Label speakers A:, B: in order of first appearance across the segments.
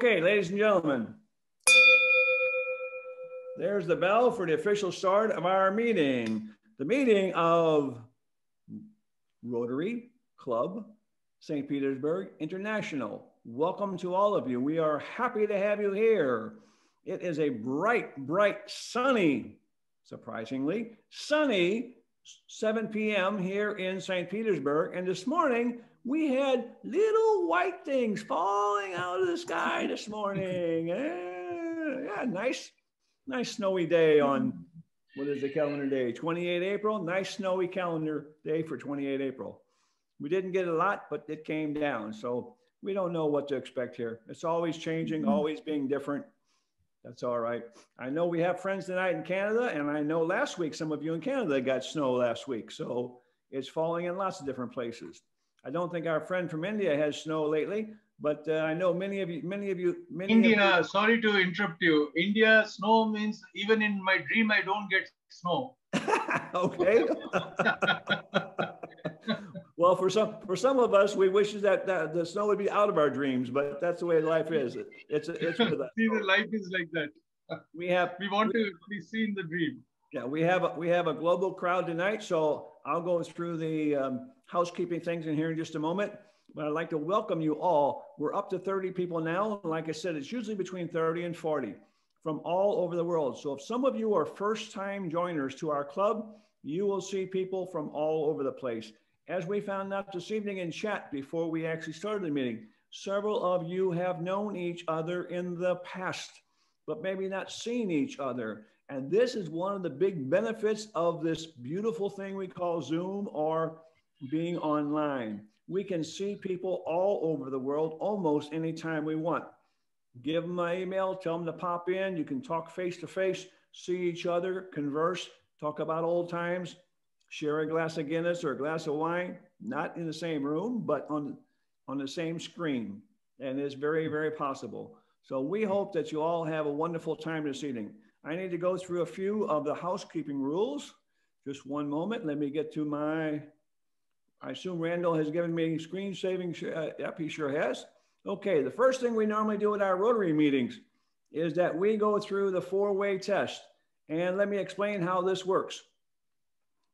A: Okay, ladies and gentlemen, there's the bell for the official start of our meeting. The meeting of Rotary Club, Saint Petersburg International. Welcome to all of you. We are happy to have you here. It is a bright, sunny, surprisingly, sunny 7 p.m. here in St. Petersburg. And this morning, we had little white things falling out of the sky this morning. Yeah, nice snowy day on, what is the calendar day? 28 April, nice snowy calendar day for 28 April. We didn't get a lot, but it came down. So we don't know what to expect here. It's always changing, always being different. That's all right. I know we have friends tonight in Canada, and I know last week, some of you in Canada got snow last week. So it's falling in lots of different places. I don't think our friend from India has snow lately, but I know many of you.
B: India, sorry to interrupt you. India, snow means even in my dream, I don't get snow.
A: Okay. Well, for some of us, we wish that the snow would be out of our dreams, but that's the way life is. It's with us.
B: See, the life is like that. We want to be seen the dream.
A: Yeah, we have a global crowd tonight, so I'll go through the housekeeping things in here in just a moment. But I'd like to welcome you all. We're up to 30 people now. Like I said, it's usually between 30 and 40 from all over the world. So if some of you are first-time joiners to our club, you will see people from all over the place. As we found out this evening in chat before we actually started the meeting, several of you have known each other in the past, but maybe not seen each other. And this is one of the big benefits of this beautiful thing we call Zoom or being online. We can see people all over the world almost anytime we want. Give them an email, tell them to pop in. You can talk face to face, see each other, converse, talk about old times, share a glass of Guinness or a glass of wine, not in the same room, but on the same screen. And it's very, very possible. So we hope that you all have a wonderful time this evening. I need to go through a few of the housekeeping rules. Just one moment. Let me get to I assume Randall has given me screen saving. Yep, he sure has. Okay, the first thing we normally do at our Rotary meetings is that we go through the four-way test. And let me explain how this works.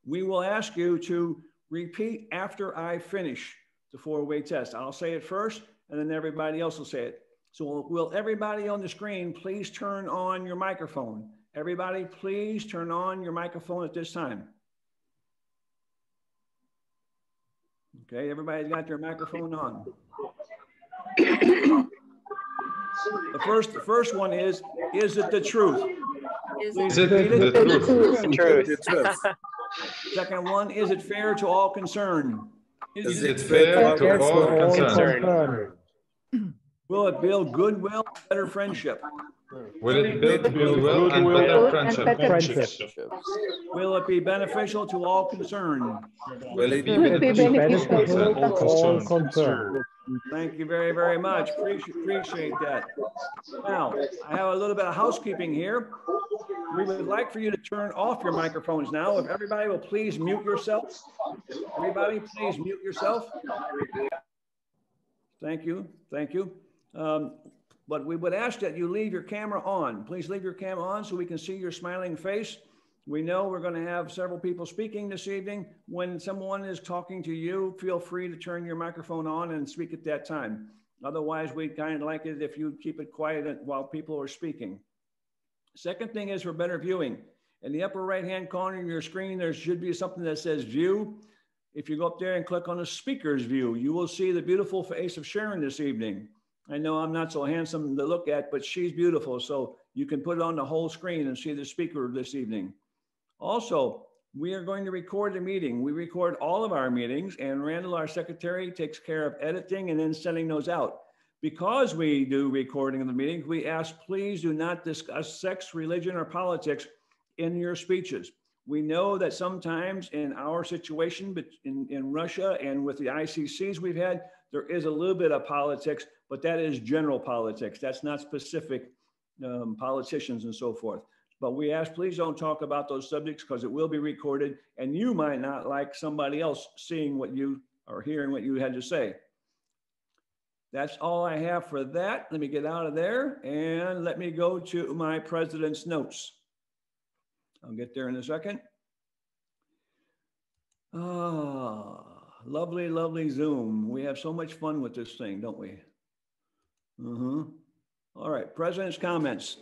A: We will ask you to repeat after I finish the four-way test. I'll say it first, and then everybody else will say it. So will everybody on the screen please turn on your microphone? Everybody, please turn on your microphone at this time. Okay, everybody's got their microphone on. The first one is it the truth? Please repeat it.
C: The truth.
A: Second one, is it fair to all concerned?
C: Is it fair to all concerned?
A: Will it build goodwill and better friendship?
C: Will it build goodwill and better friendship?
A: Will it be beneficial to all concerned?
C: Will it be beneficial to all concerned?
A: Thank you very, very much. Appreciate that. Now, I have a little bit of housekeeping here. We would like for you to turn off your microphones now. If everybody will please mute yourself. Everybody, please mute yourself. Thank you. Thank you. But we would ask that you leave your camera on. Please leave your camera on so we can see your smiling face. We know we're going to have several people speaking this evening. When someone is talking to you, feel free to turn your microphone on and speak at that time. Otherwise, we kind of like it if you keep it quiet while people are speaking. Second thing is for better viewing. In the upper right-hand corner of your screen, there should be something that says view. If you go up there and click on the speaker's view, you will see the beautiful face of Sharon this evening. I know I'm not so handsome to look at, but she's beautiful. So you can put it on the whole screen and see the speaker this evening. Also, we are going to record the meeting. We record all of our meetings, and Randall, our secretary, takes care of editing and then sending those out. Because we do recording of the meetings, we ask, please do not discuss sex, religion, or politics in your speeches. We know that sometimes in our situation, but in Russia and with the ICCs we've had, there is a little bit of politics, but that is general politics. That's not specific politicians and so forth. But we ask, please don't talk about those subjects because it will be recorded and you might not like somebody else seeing what you or hearing what you had to say. That's all I have for that. Let me get out of there and let me go to my president's notes. I'll get there in a second. Ah, lovely, lovely Zoom. We have so much fun with this thing, don't we? All right, president's comments.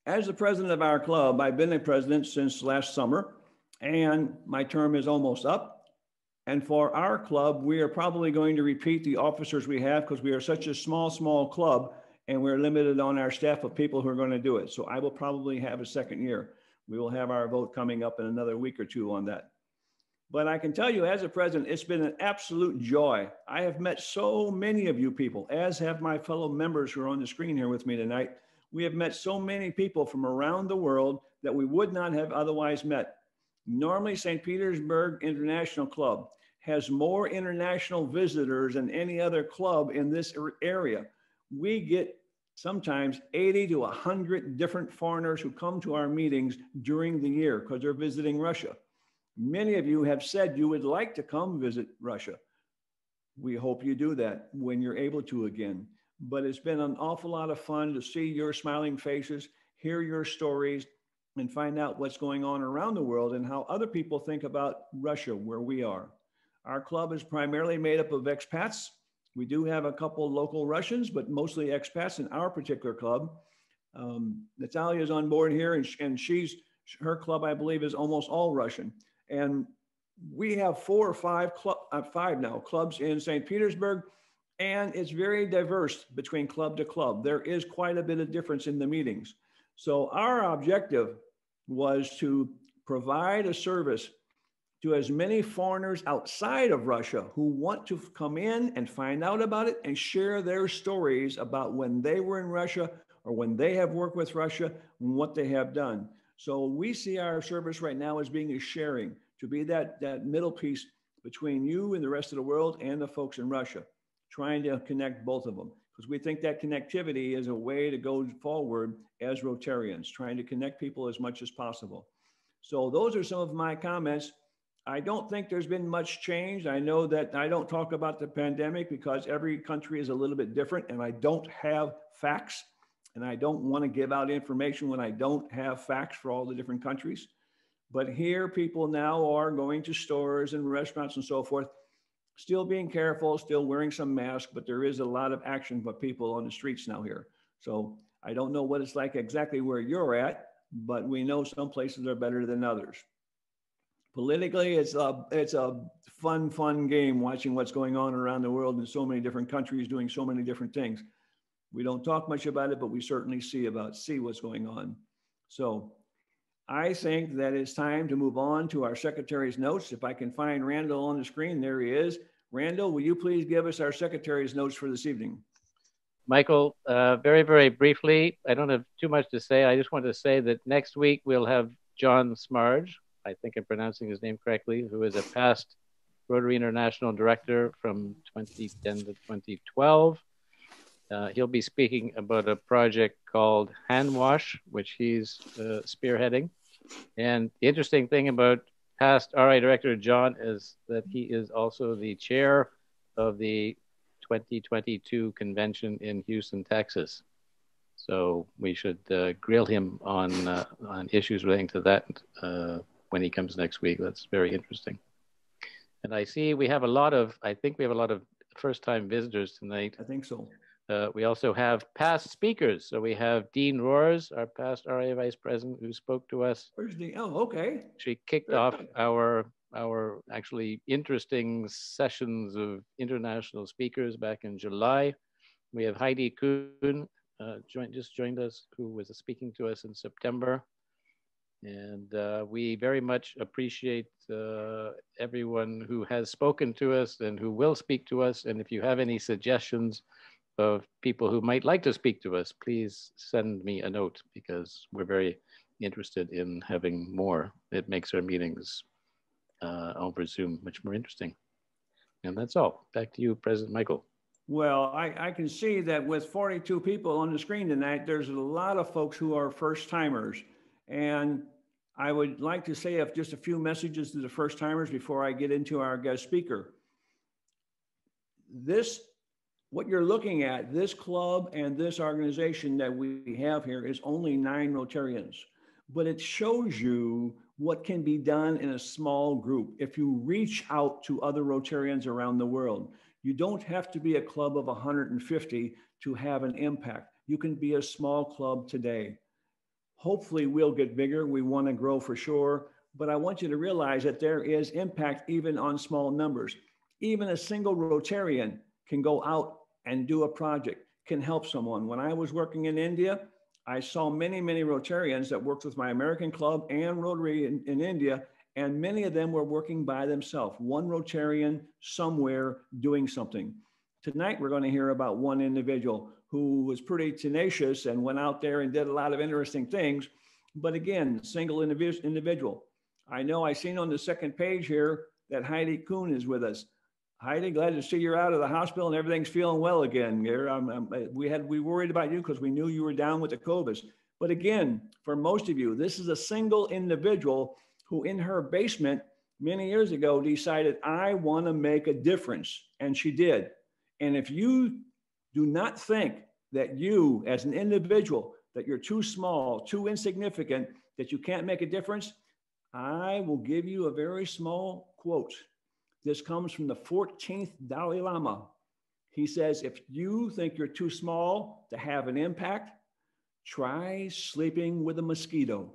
A: As the president of our club, I've been a president since last summer, and my term is almost up. And for our club, we are probably going to repeat the officers we have because we are such a small club, and we're limited on our staff of people who are going to do it. So I will probably have a second year. We will have our vote coming up in another week or two on that. But I can tell you as a president, it's been an absolute joy. I have met so many of you people, as have my fellow members who are on the screen here with me tonight. We have met so many people from around the world that we would not have otherwise met. Normally, St. Petersburg International Club has more international visitors than any other club in this area. We get sometimes 80 to 100 different foreigners who come to our meetings during the year because they're visiting Russia. Many of you have said you would like to come visit Russia. We hope you do that when you're able to again. But it's been an awful lot of fun to see your smiling faces, hear your stories, and find out what's going on around the world and how other people think about Russia, where we are. Our club is primarily made up of expats. We do have a couple local Russians, but mostly expats in our particular club. Natalia is on board here, and her club, I believe, is almost all Russian. And we have 4 or 5 clubs in St. Petersburg, and it's very diverse between club to club. There is quite a bit of difference in the meetings. So our objective was to provide a service to as many foreigners outside of Russia who want to come in and find out about it and share their stories about when they were in Russia or when they have worked with Russia and what they have done. So we see our service right now as being a sharing, to be that middle piece between you and the rest of the world and the folks in Russia, trying to connect both of them. Because we think that connectivity is a way to go forward as Rotarians, trying to connect people as much as possible. So those are some of my comments. I don't think there's been much change. I know that I don't talk about the pandemic because every country is a little bit different, and I don't have facts, and I don't want to give out information when I don't have facts for all the different countries. But here, people now are going to stores and restaurants and so forth, still being careful, still wearing some masks, but there is a lot of action for people on the streets now here. So I don't know what it's like exactly where you're at, but we know some places are better than others. Politically, it's a fun game watching what's going on around the world in so many different countries doing so many different things. We don't talk much about it, but we certainly see what's going on. So I think that it's time to move on to our secretary's notes. If I can find Randall on the screen, there he is. Randall, will you please give us our secretary's notes for this evening?
D: Michael, very, very briefly, I don't have too much to say. I just want to say that next week we'll have John Smarge, I think I'm pronouncing his name correctly, who is a past Rotary International Director from 2010 to 2012. He'll be speaking about a project called Hand Wash, which he's spearheading. And the interesting thing about past RI Director John is that he is also the chair of the 2022 convention in Houston, Texas. So we should grill him on issues relating to that when he comes next week. That's very interesting. And I see we have I think we have a lot of first-time visitors tonight.
A: I think so.
D: We also have past speakers. So we have Dean Roars, our past RA Vice President, who spoke to us.
A: Where's Dean? Oh, okay.
D: She kicked off our actually interesting sessions of international speakers back in July. We have Heidi Kuhn, just joined us, who was speaking to us in September. And we very much appreciate everyone who has spoken to us and who will speak to us. And if you have any suggestions of people who might like to speak to us, please send me a note, because we're very interested in having more. It makes our meetings over Zoom much more interesting. And that's all. Back to you, President Michael.
A: Well, I can see that with 42 people on the screen tonight, there's a lot of folks who are first timers. And I would like to say just a few messages to the first timers before I get into our guest speaker. this, what you're looking at, this club and this organization that we have here is only 9 Rotarians, but it shows you what can be done in a small group if you reach out to other Rotarians around the world. You don't have to be a club of 150 to have an impact. You can be a small club today. Hopefully we'll get bigger. We want to grow for sure, but I want you to realize that there is impact even on small numbers. Even a single Rotarian can go out and do a project, can help someone. When I was working in India, I saw many, many Rotarians that worked with my American club and Rotary in India, and many of them were working by themselves. One Rotarian somewhere doing something. Tonight, we're going to hear about one individual who was pretty tenacious and went out there and did a lot of interesting things. But again, single individual. I know I seen on the second page here that Heidi Kuhn is with us. Heidi, glad to see you're out of the hospital and everything's feeling well again. We worried about you because we knew you were down with the COVID. But again, for most of you, this is a single individual who in her basement many years ago decided, I want to make a difference. And she did. And if you do not think that you as an individual, that you're too small, too insignificant, that you can't make a difference, I will give you a very small quote. This comes from the 14th Dalai Lama. He says, if you think you're too small to have an impact, try sleeping with a mosquito.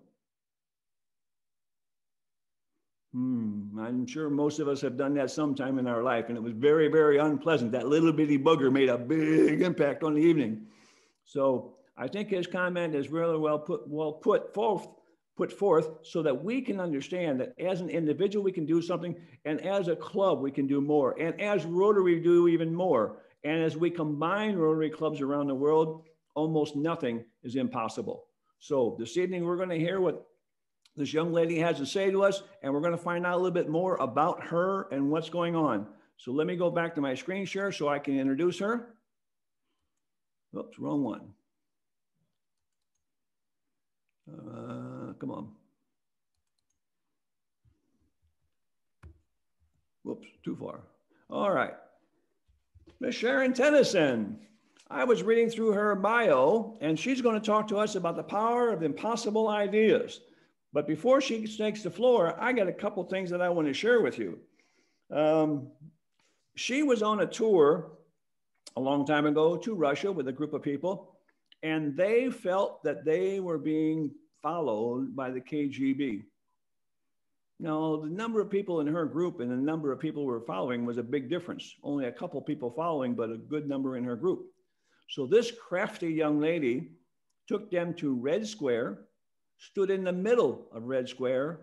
A: I'm sure most of us have done that sometime in our life, and it was very, very unpleasant. That little bitty booger made a big impact on the evening. So I think his comment is really well put forth so that we can understand that as an individual, we can do something, and as a club, we can do more, and as Rotary, we do even more. And as we combine Rotary clubs around the world, almost nothing is impossible. So this evening, we're going to hear what this young lady has to say to us, and we're going to find out a little bit more about her and what's going on. So let me go back to my screen share so I can introduce her. Oops, wrong one. Come on. Whoops, too far. All right. Miss Sharon Tennison. I was reading through her bio, and she's going to talk to us about the power of impossible ideas. But before she takes the floor, I got a couple things that I want to share with you. She was on a tour a long time ago to Russia with a group of people, and they felt that they were being followed by the KGB. Now, the number of people in her group and the number of people who were following was a big difference. Only a couple people following, but a good number in her group. So this crafty young lady took them to Red Square, stood in the middle of Red Square,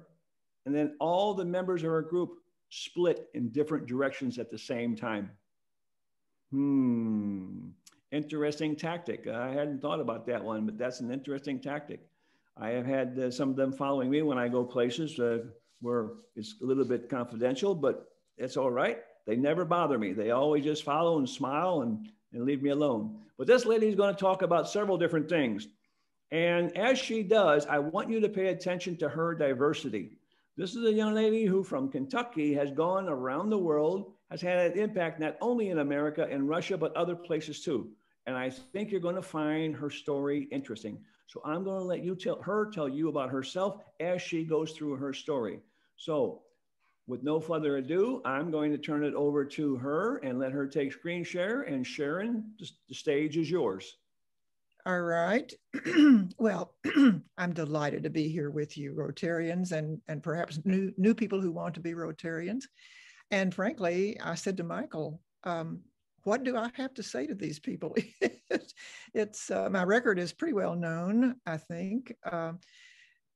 A: and then all the members of her group split in different directions at the same time. Interesting tactic. I hadn't thought about that one, but that's an interesting tactic. I have had some of them following me when I go places where it's a little bit confidential, but it's all right. They never bother me. They always just follow and smile and leave me alone. But this lady is going to talk about several different things. And as she does, I want you to pay attention to her diversity. This is a young lady who from Kentucky has gone around the world, has had an impact not only in America and Russia, but other places too. And I think you're going to find her story interesting. So I'm going to let you tell you about herself as she goes through her story. So with no further ado, I'm going to turn it over to her and let her take screen share. And Sharon, the stage is yours.
E: All right. Well, I'm delighted to be here with you, Rotarians, and perhaps new people who want to be Rotarians. And frankly, I said to Michael, what do I have to say to these people? It's my record is pretty well known, I think.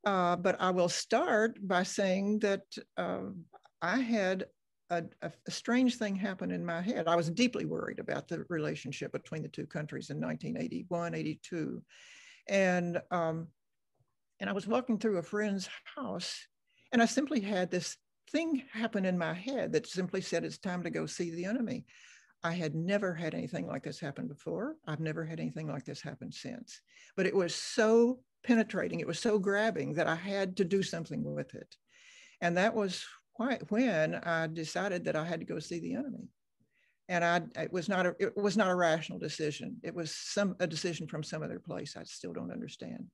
E: But I will start by saying that I had a strange thing happen in my head. I was deeply worried about the relationship between the two countries in 1981, 82. And I was walking through a friend's house, and I simply had this thing happen in my head that simply said, it's time to go see the enemy. I had never had anything like this happen before. I've never had anything like this happen since. But it was so penetrating, it was so grabbing that I had to do something with it. And that was when I decided that I had to go see the enemy. And it was not a rational decision. It was a decision from some other place. I still don't understand.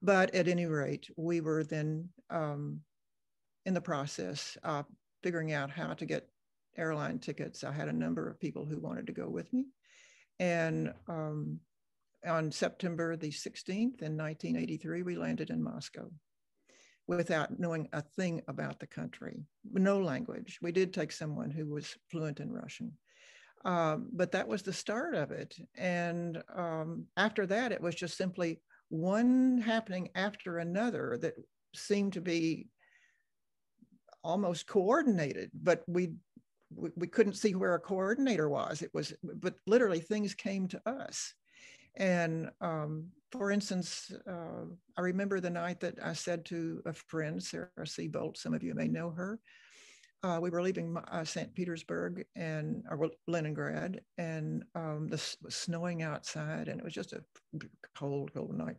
E: But at any rate, we were then in the process of figuring out how to get airline tickets. I had a number of people who wanted to go with me. And on September the 16th in 1983, we landed in Moscow without knowing a thing about the country, no language. We did take someone who was fluent in Russian. But that was the start of it. And after that, it was just simply one happening after another that seemed to be almost coordinated, but we couldn't see where a coordinator was. But literally things came to us. And for instance, I remember the night that I said to a friend, Sarah C. Bolt, some of you may know her, we were leaving Saint Petersburg or Leningrad, and it was snowing outside, and it was just a cold, cold night.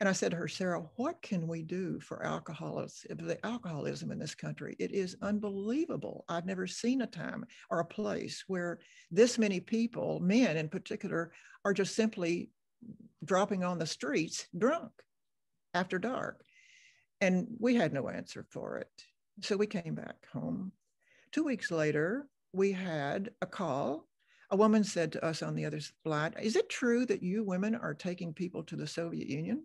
E: And I said to her, Sarah, what can we do for the alcoholism in this country? It is unbelievable. I've never seen a time or a place where this many people, men in particular, are just simply dropping on the streets drunk after dark. And we had no answer for it. So we came back home. 2 weeks later, we had a call. A woman said to us on the other line, is it true that you women are taking people to the Soviet Union?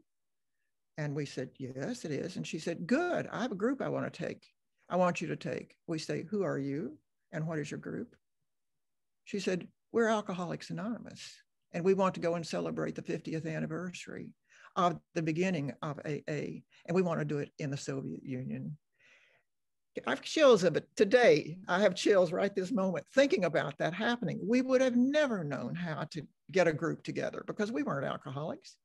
E: And we said, yes, it is. And she said, good, I have a group I want you to take. We say, who are you? And what is your group? She said, we're Alcoholics Anonymous. And we want to go and celebrate the 50th anniversary of the beginning of AA. And we want to do it in the Soviet Union. I have chills of it today. I have chills right this moment thinking about that happening. We would have never known how to get a group together because we weren't alcoholics.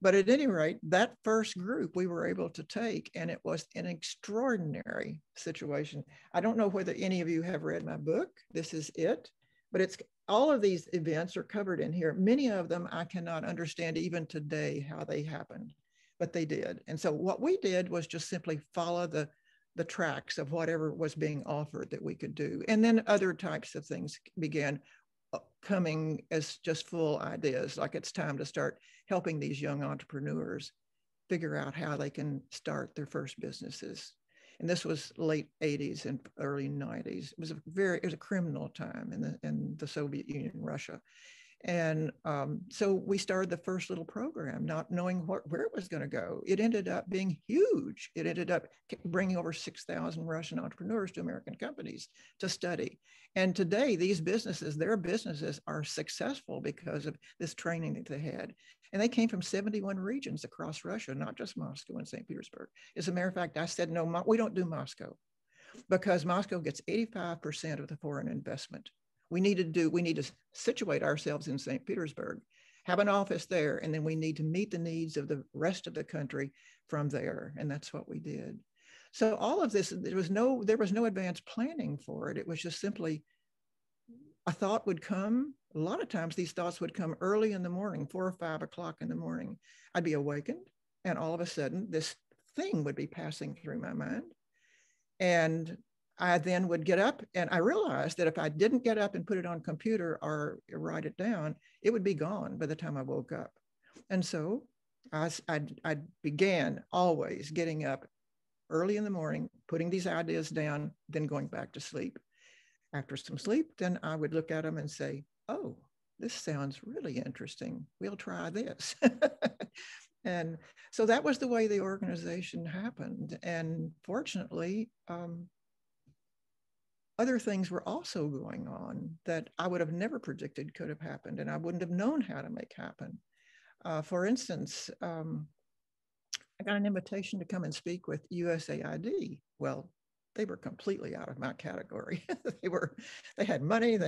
E: But at any rate, that first group we were able to take, and it was an extraordinary situation. I don't know whether any of you have read my book. This is it, but it's all of these events are covered in here. Many of them I cannot understand even today how they happened, but they did. And so what we did was just simply follow the tracks of whatever was being offered that we could do. And then other types of things began coming as just full ideas, like it's time to start helping these young entrepreneurs figure out how they can start their first businesses. And this was late 80s and early 90s. It was a criminal time in the Soviet Union, Russia. And so we started the first little program, not knowing where it was going to go. It ended up being huge. It ended up bringing over 6,000 Russian entrepreneurs to American companies to study. And today, their businesses are successful because of this training that they had. And they came from 71 regions across Russia, not just Moscow and St. Petersburg. As a matter of fact, I said, no, we don't do Moscow because Moscow gets 85% of the foreign investment. We need to situate ourselves in St. Petersburg, have an office there, and then we need to meet the needs of the rest of the country from there. And that's what we did. So all of this, there was no advanced planning for it. It was just simply a thought would come. A lot of times these thoughts would come early in the morning, 4 or 5 o'clock in the morning. I'd be awakened, and all of a sudden this thing would be passing through my mind. And I then would get up, and I realized that if I didn't get up and put it on computer or write it down, it would be gone by the time I woke up. And so I began always getting up early in the morning, putting these ideas down, then going back to sleep. After some sleep, then I would look at them and say, oh, this sounds really interesting. We'll try this. And so that was the way the organization happened. And fortunately, other things were also going on that I would have never predicted could have happened, and I wouldn't have known how to make happen. For instance, I got an invitation to come and speak with USAID. Well, they were completely out of my category. They had money.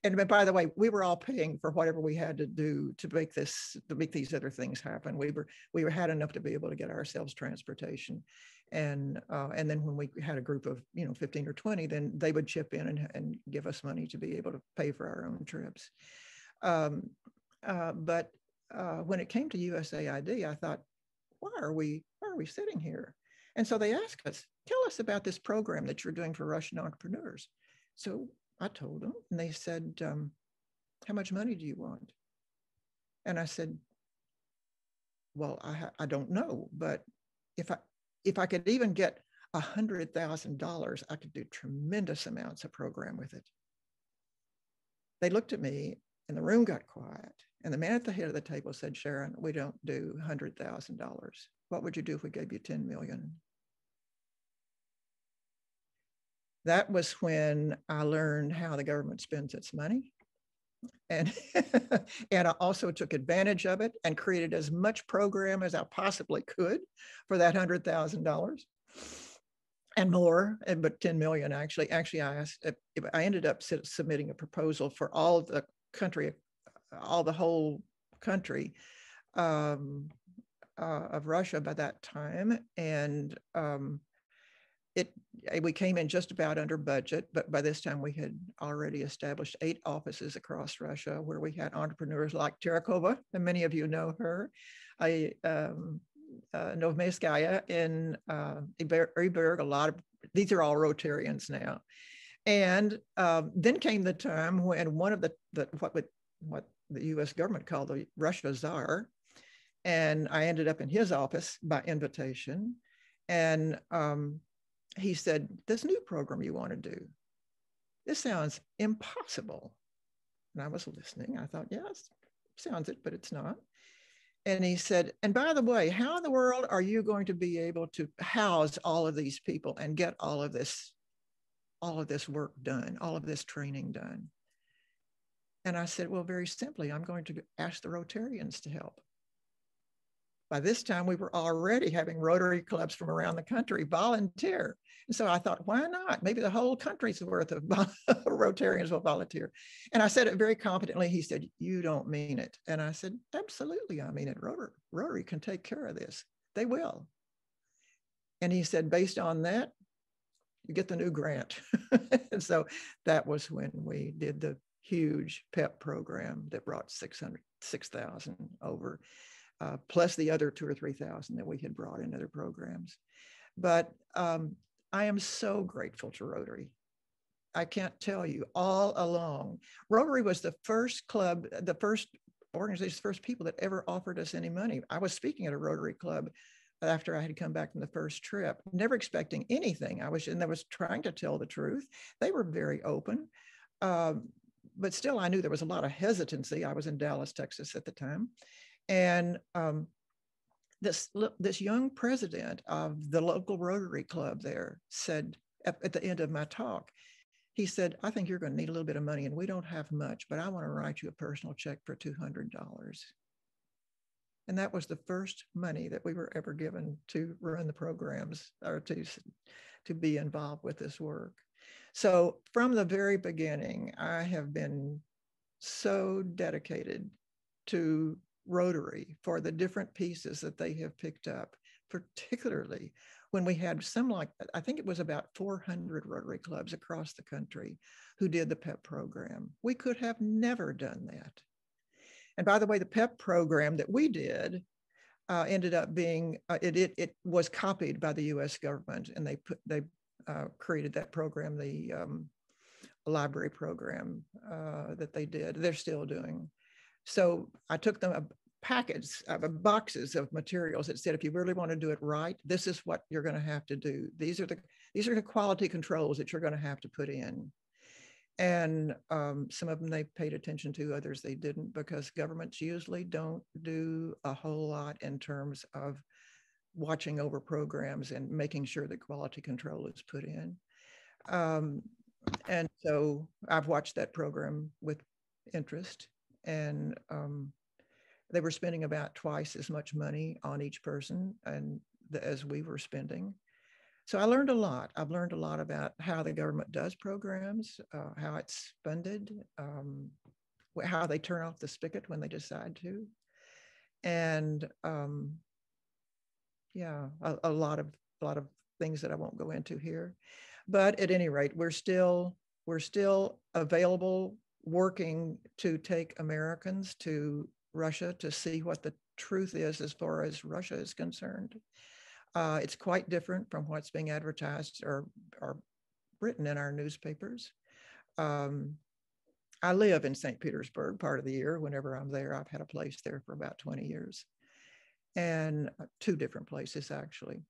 E: And by the way, we were all paying for whatever we had to do to make these other things happen. We had enough to be able to get ourselves transportation. And then when we had a group of 15 or 20, then they would chip in and give us money to be able to pay for our own trips. But when it came to USAID, I thought, why are we sitting here? And so they asked us, tell us about this program that you're doing for Russian entrepreneurs. So I told them, and they said, how much money do you want? And I said, well, I don't know, but if I could even get $100,000, I could do tremendous amounts of program with it. They looked at me and the room got quiet. And the man at the head of the table said, Sharon, we don't do $100,000. What would you do if we gave you 10 million? That was when I learned how the government spends its money. And, and I also took advantage of it and created as much program as I possibly could for that $100,000 and more, but 10 million actually. Actually, I ended up submitting a proposal for all of the country, the whole country of Russia by that time. And we came in just about under budget, but by this time we had already established 8 offices across Russia where we had entrepreneurs like Terekova, and many of you know her, Novmeskaya in Avert. These are all Rotarians now. And then came the time when one of what the U.S. government called the Russia Tsar, and I ended up in his office by invitation, and he said, this new program you want to do, this sounds impossible. And I was listening. I thought, yeah, it sounds it, but it's not. And he said, and by the way, how in the world are you going to be able to house all of these people and get all of this work done, all of this training done? And I said, well, very simply, I'm going to ask the Rotarians to help. By this time, we were already having Rotary clubs from around the country volunteer. And so I thought, why not? Maybe the whole country's worth of Rotarians will volunteer. And I said it very confidently. He said, you don't mean it. And I said, absolutely, I mean it. Rotary can take care of this. They will. And he said, based on that, you get the new grant. And so that was when we did the huge PEP program that brought 6,000 over. Plus the other 2,000 or 3,000 that we had brought in other programs. But I am so grateful to Rotary. I can't tell you, all along. Rotary was the first club, the first organization, the first people that ever offered us any money. I was speaking at a Rotary club after I had come back from the first trip, never expecting anything. I was trying to tell the truth. They were very open. But still, I knew there was a lot of hesitancy. I was in Dallas, Texas at the time. And this young president of the local Rotary Club there said at the end of my talk, he said, I think you're going to need a little bit of money and we don't have much, but I want to write you a personal check for $200. And that was the first money that we were ever given to run the programs or to be involved with this work. So from the very beginning, I have been so dedicated to Rotary for the different pieces that they have picked up, particularly when we had I think it was about 400 Rotary clubs across the country who did the PEP program. We could have never done that. And by the way, the PEP program that we did ended up being, it was copied by the US government, and they created that program, the library program that they did. They're still doing. So I took them a package of boxes of materials that said, if you really want to do it right, this is what you're going to have to do. These are the quality controls that you're going to have to put in. And some of them they paid attention to, others they didn't, because governments usually don't do a whole lot in terms of watching over programs and making sure that quality control is put in. And so I've watched that program with interest. And they were spending about twice as much money on each person as we were spending. So I learned a lot. I've learned a lot about how the government does programs, how it's funded, how they turn off the spigot when they decide to. And yeah, a lot of things that I won't go into here. But at any rate, we're still available, working to take Americans to Russia to see what the truth is as far as Russia is concerned. It's quite different from what's being advertised or written in our newspapers. I live in St. Petersburg part of the year. Whenever I'm there, I've had a place there for about 20 years, and 2 different places actually.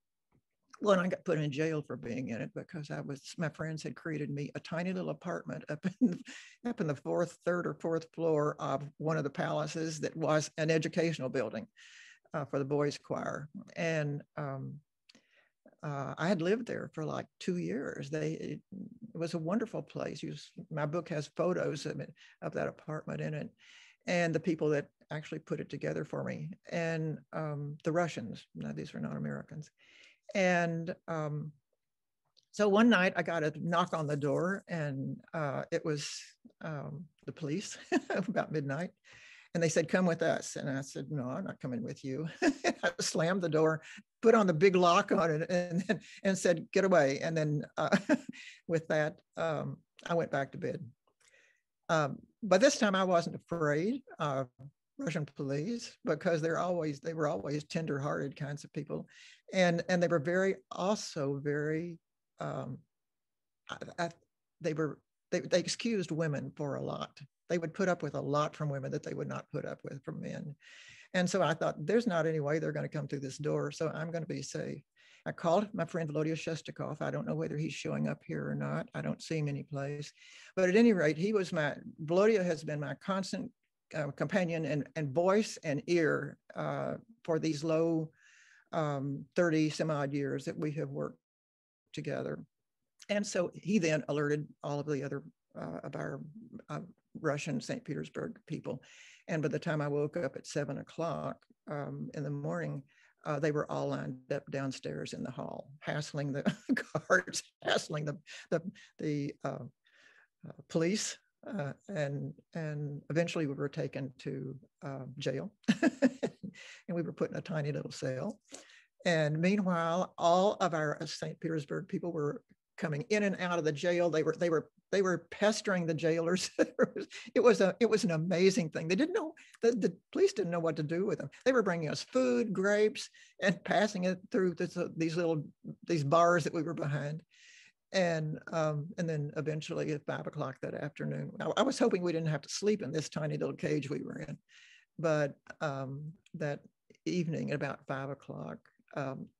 E: Well, I got put in jail for being in it because my friends had created me a tiny little apartment up in the 3rd or 4th floor of one of the palaces that was an educational building for the boys choir. And I had lived there for like 2 years. It was a wonderful place. My book has photos of that apartment in it, and the people that actually put it together for me, and the Russians. Now, these are not Americans. And so one night I got a knock on the door, and it was the police about midnight. And they said, "Come with us." And I said, "No, I'm not coming with you." I slammed the door, put on the big lock on it, and said, "Get away." And then with that, I went back to bed. But this time I wasn't afraid of Russian police, because they were always tender-hearted kinds of people. And they were very they excused women for a lot. They would put up with a lot from women that they would not put up with from men. And so I thought, there's not any way they're going to come through this door, so I'm going to be safe. I called my friend Volodya Shestakov. I don't know whether he's showing up here or not. I don't see him anyplace. But at any rate, Volodya has been my constant companion and voice and ear for these low 30 some odd years that we have worked together. And so he then alerted all of the other of our Russian St. Petersburg people. And by the time I woke up at 7 o'clock in the morning, they were all lined up downstairs in the hall, hassling the guards, hassling the police. And eventually we were taken to jail, and we were put in a tiny little cell. And meanwhile, all of our St. Petersburg people were coming in and out of the jail. They were pestering the jailers. It was an amazing thing. They didn't know, the police didn't know what to do with them. They were bringing us food, grapes, and passing it through these bars that we were behind. And then eventually at 5 o'clock that afternoon, I was hoping we didn't have to sleep in this tiny little cage we were in. But that evening at about 5 o'clock,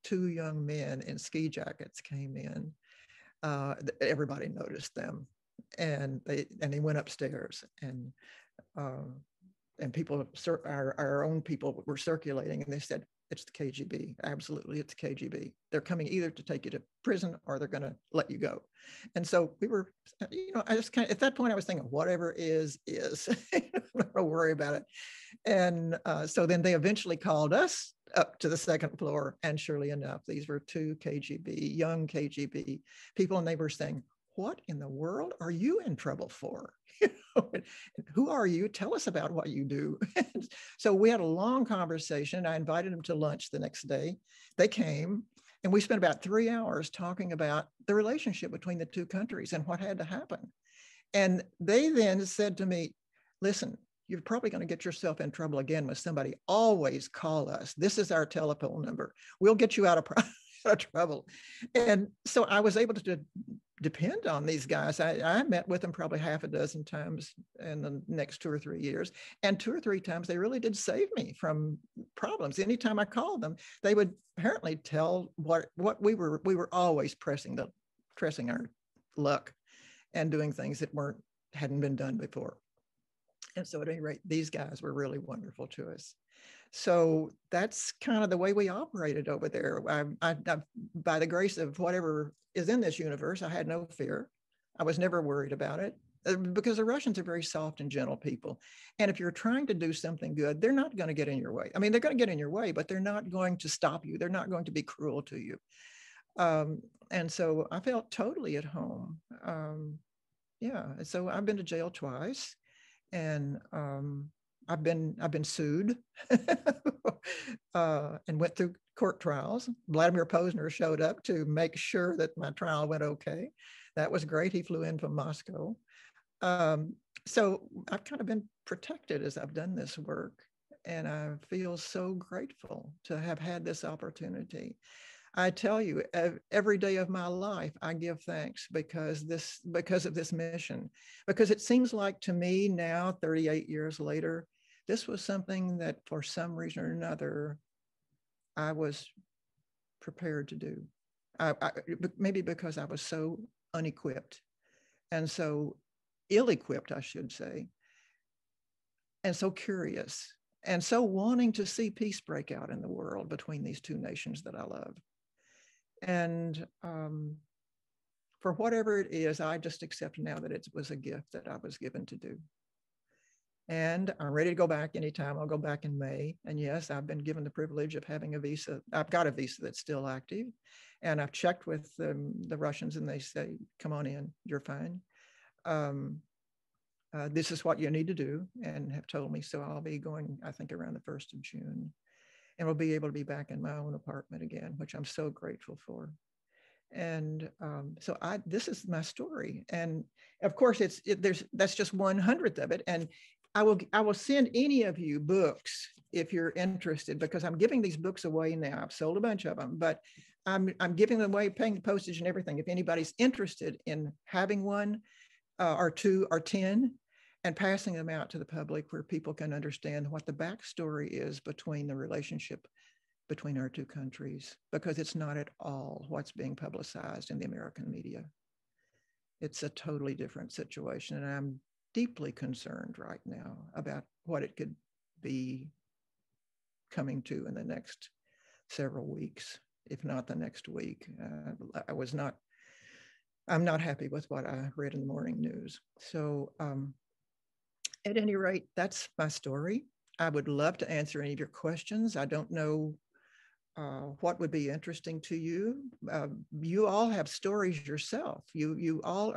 E: 2 young men in ski jackets came in. Everybody noticed them, and they went upstairs, and people, our own people, were circulating, and they said, "It's the KGB. Absolutely, it's the KGB. They're coming either to take you to prison or they're going to let you go." And so we were, I just at that point I was thinking, whatever is. Don't worry about it. And so then they eventually called us up to the 2nd floor, and surely enough, these were 2 young KGB people, and they were saying, "What in the world are you in trouble for? Who are you? Tell us about what you do." So we had a long conversation. I invited them to lunch the next day. They came, and we spent about 3 hours talking about the relationship between the 2 countries and what had to happen. And they then said to me, "Listen, you're probably going to get yourself in trouble again with somebody. Always call us. This is our telephone number. We'll get you out of trouble." And so I was able to depend on these guys. I met with them probably half a dozen times in the next 2 or 3 years. And 2 or 3 times they really did save me from problems. Anytime I called them, they would apparently tell what we were always pressing our luck and doing things that hadn't been done before. And so at any rate, these guys were really wonderful to us. So that's kind of the way we operated over there. I, by the grace of whatever is in this universe, I had no fear. I was never worried about it, because the Russians are very soft and gentle people. And if you're trying to do something good, they're not going to get in your way. I mean, they're going to get in your way, but they're not going to stop you. They're not going to be cruel to you. And so I felt totally at home. Yeah. So I've been to jail twice. And I've been sued and went through court trials. Vladimir Posner showed up to make sure that my trial went okay. That was great. He flew in from Moscow. So I've kind of been protected as I've done this work, and I feel so grateful to have had this opportunity. I tell you, every day of my life, I give thanks because of this mission, because it seems like to me now, 38 years later, this was something that for some reason or another, I was prepared to do. Maybe because I was so unequipped and so ill-equipped, I should say, and so curious and so wanting to see peace break out in the world between these two nations that I love. And for whatever it is, I just accept now that it was a gift that I was given to do. And I'm ready to go back anytime. I'll go back in May. And yes, I've been given the privilege of having a visa. I've got a visa that's still active. And I've checked with the Russians and they say, come on in, you're fine. This is what you need to do, and have told me. So I'll be going, I think, around the 1st of June. And we'll be able to be back in my own apartment again, which I'm so grateful for. And so this is my story. And of course, that's just 1/100th of it. And I will send any of you books if you're interested, because I'm giving these books away now. I've sold a bunch of them, but I'm giving them away, paying the postage and everything. If anybody's interested in having one or 2 or 10, and passing them out to the public where people can understand what the backstory is between the relationship between our two countries, because it's not at all what's being publicized in the American media. It's a totally different situation. And I'm deeply concerned right now about what it could be coming to in the next several weeks, if not the next week. I'm not happy with what I read in the morning news. So, at any rate, that's my story. I would love to answer any of your questions. I don't know what would be interesting to you. You all have stories yourself. You all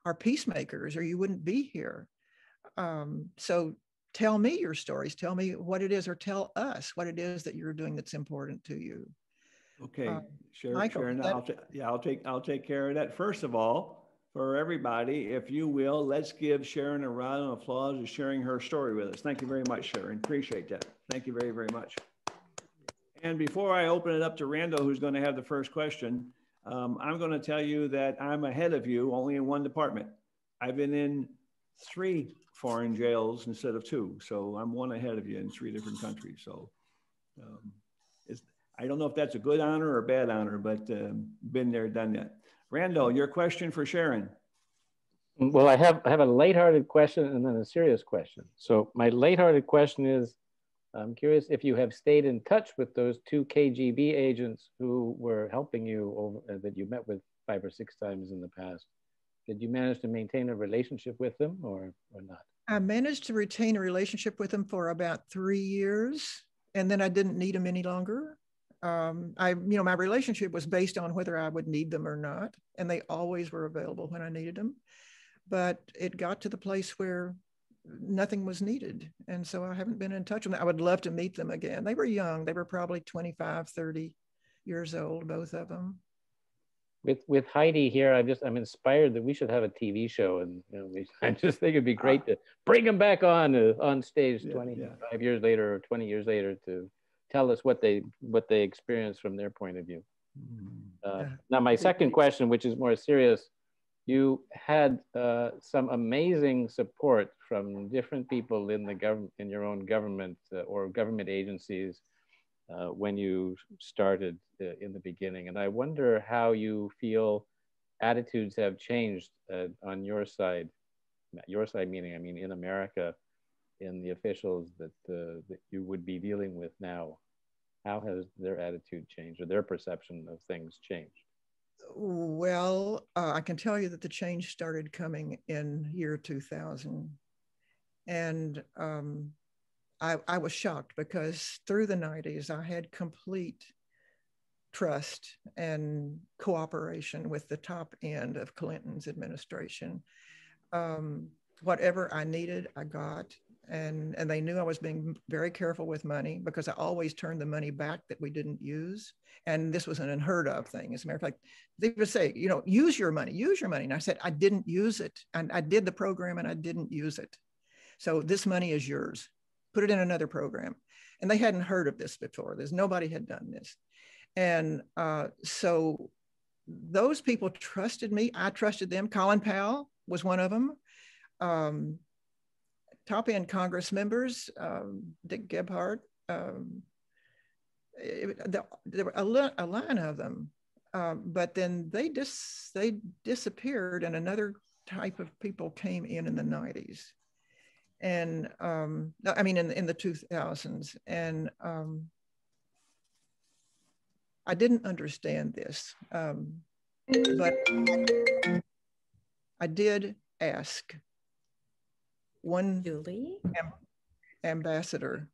E: are peacemakers, or you wouldn't be here. So tell me your stories. Tell me what it is, or tell us what it is that you're doing that's important to you.
A: Okay,
E: Michael,
A: Sharon, I'll take care of that. First of all, for everybody, if you will, let's give Sharon a round of applause for sharing her story with us. Thank you very much, Sharon. Appreciate that. Thank you very, very much. And before I open it up to Randall, who's going to have the first question, I'm going to tell you that I'm ahead of you only in one department. I've been in 3 foreign jails instead of 2. So I'm one ahead of you in 3 different countries. So I don't know if that's a good honor or a bad honor, but been there, done that. Randall, your question for Sharon.
D: Well, I have a lighthearted question and then a serious question. So my lighthearted question is, I'm curious if you have stayed in touch with those 2 KGB agents who were helping you that you met with 5 or 6 times in the past. Did you manage to maintain a relationship with them or not?
E: I managed to retain a relationship with them for about 3 years, and then I didn't need them any longer. My relationship was based on whether I would need them or not, and they always were available when I needed them. But it got to the place where nothing was needed, and so I haven't been in touch with them. I would love to meet them again. They were young. They were probably 25, 30 years old, both of them.
D: With Heidi here, I'm inspired that we should have a TV show, and I just think it'd be great to bring them back on stage 25 years later or 20 years later to tell us what they experienced from their point of view. Now, my second question, which is more serious, you had some amazing support from different people in the government, in your own government or government agencies when you started in the beginning. And I wonder how you feel attitudes have changed on your side. Your side meaning, I mean, in America, in the officials that you would be dealing with now. How has their attitude changed or their perception of things changed?
E: Well, I can tell you that the change started coming in year 2000. And I was shocked because through the 90s, I had complete trust and cooperation with the top end of Clinton's administration. Whatever I needed, I got. And they knew I was being very careful with money because I always turned the money back that we didn't use. And this was an unheard of thing. As a matter of fact, they would say, use your money, use your money. And I said, I didn't use it. And I did the program and I didn't use it. So this money is yours. Put it in another program. And they hadn't heard of this before. Nobody had done this. And so those people trusted me. I trusted them. Colin Powell was one of them. Top end Congress members, Dick Gebhardt, there were a line of them, but then they disappeared, and another type of people came in the 90s, and I mean in the 2000s, and I didn't understand this, but I did ask one ambassador.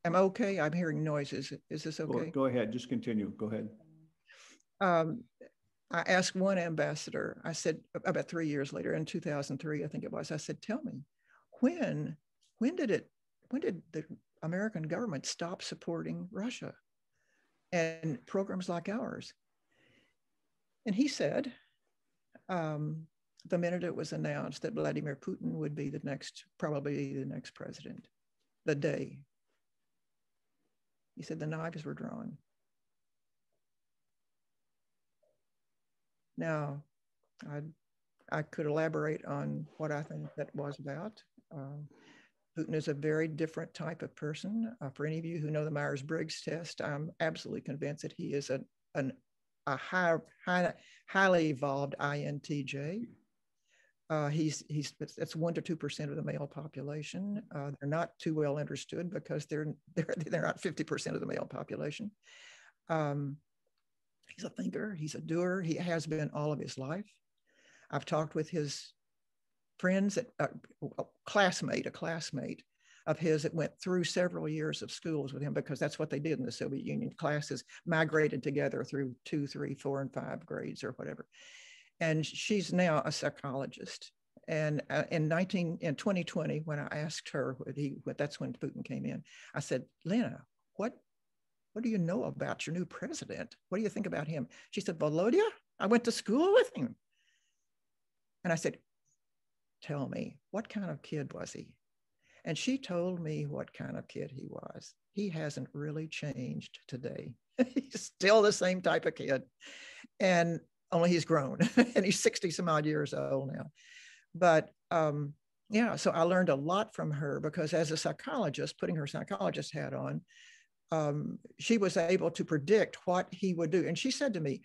E: I'm okay. I'm hearing noises. Is this okay?
A: Go ahead. Just continue. Go ahead.
E: I asked one ambassador, I said, about 3 years later, in 2003, I think it was, I said, tell me, when did the American government stop supporting Russia and programs like ours? And he said, the minute it was announced that Vladimir Putin would be probably the next president, the day. He said the knives were drawn. Now, I could elaborate on what I think that was about. Putin is a very different type of person. For any of you who know the Myers-Briggs test, I'm absolutely convinced that he is a highly evolved INTJ. That's 1 to 2% of the male population. They're not too well understood because they're not 50% of the male population. He's a thinker, he's a doer. He has been all of his life. I've talked with his friends, a classmate of his that went through several years of schools with him, because that's what they did in the Soviet Union. Classes migrated together through 2, 3, 4, and 5 grades or whatever. And she's now a psychologist. And in 2020, when I asked her, that's when Putin came in, I said, Lena, what do you know about your new president? What do you think about him? She said, Volodya, I went to school with him. And I said, tell me, what kind of kid was he? And she told me what kind of kid he was. He hasn't really changed today. He's still the same type of kid. And only he's grown and he's 60 some odd years old now. But yeah, so I learned a lot from her, because as a psychologist, putting her psychologist hat on, she was able to predict what he would do. And she said to me,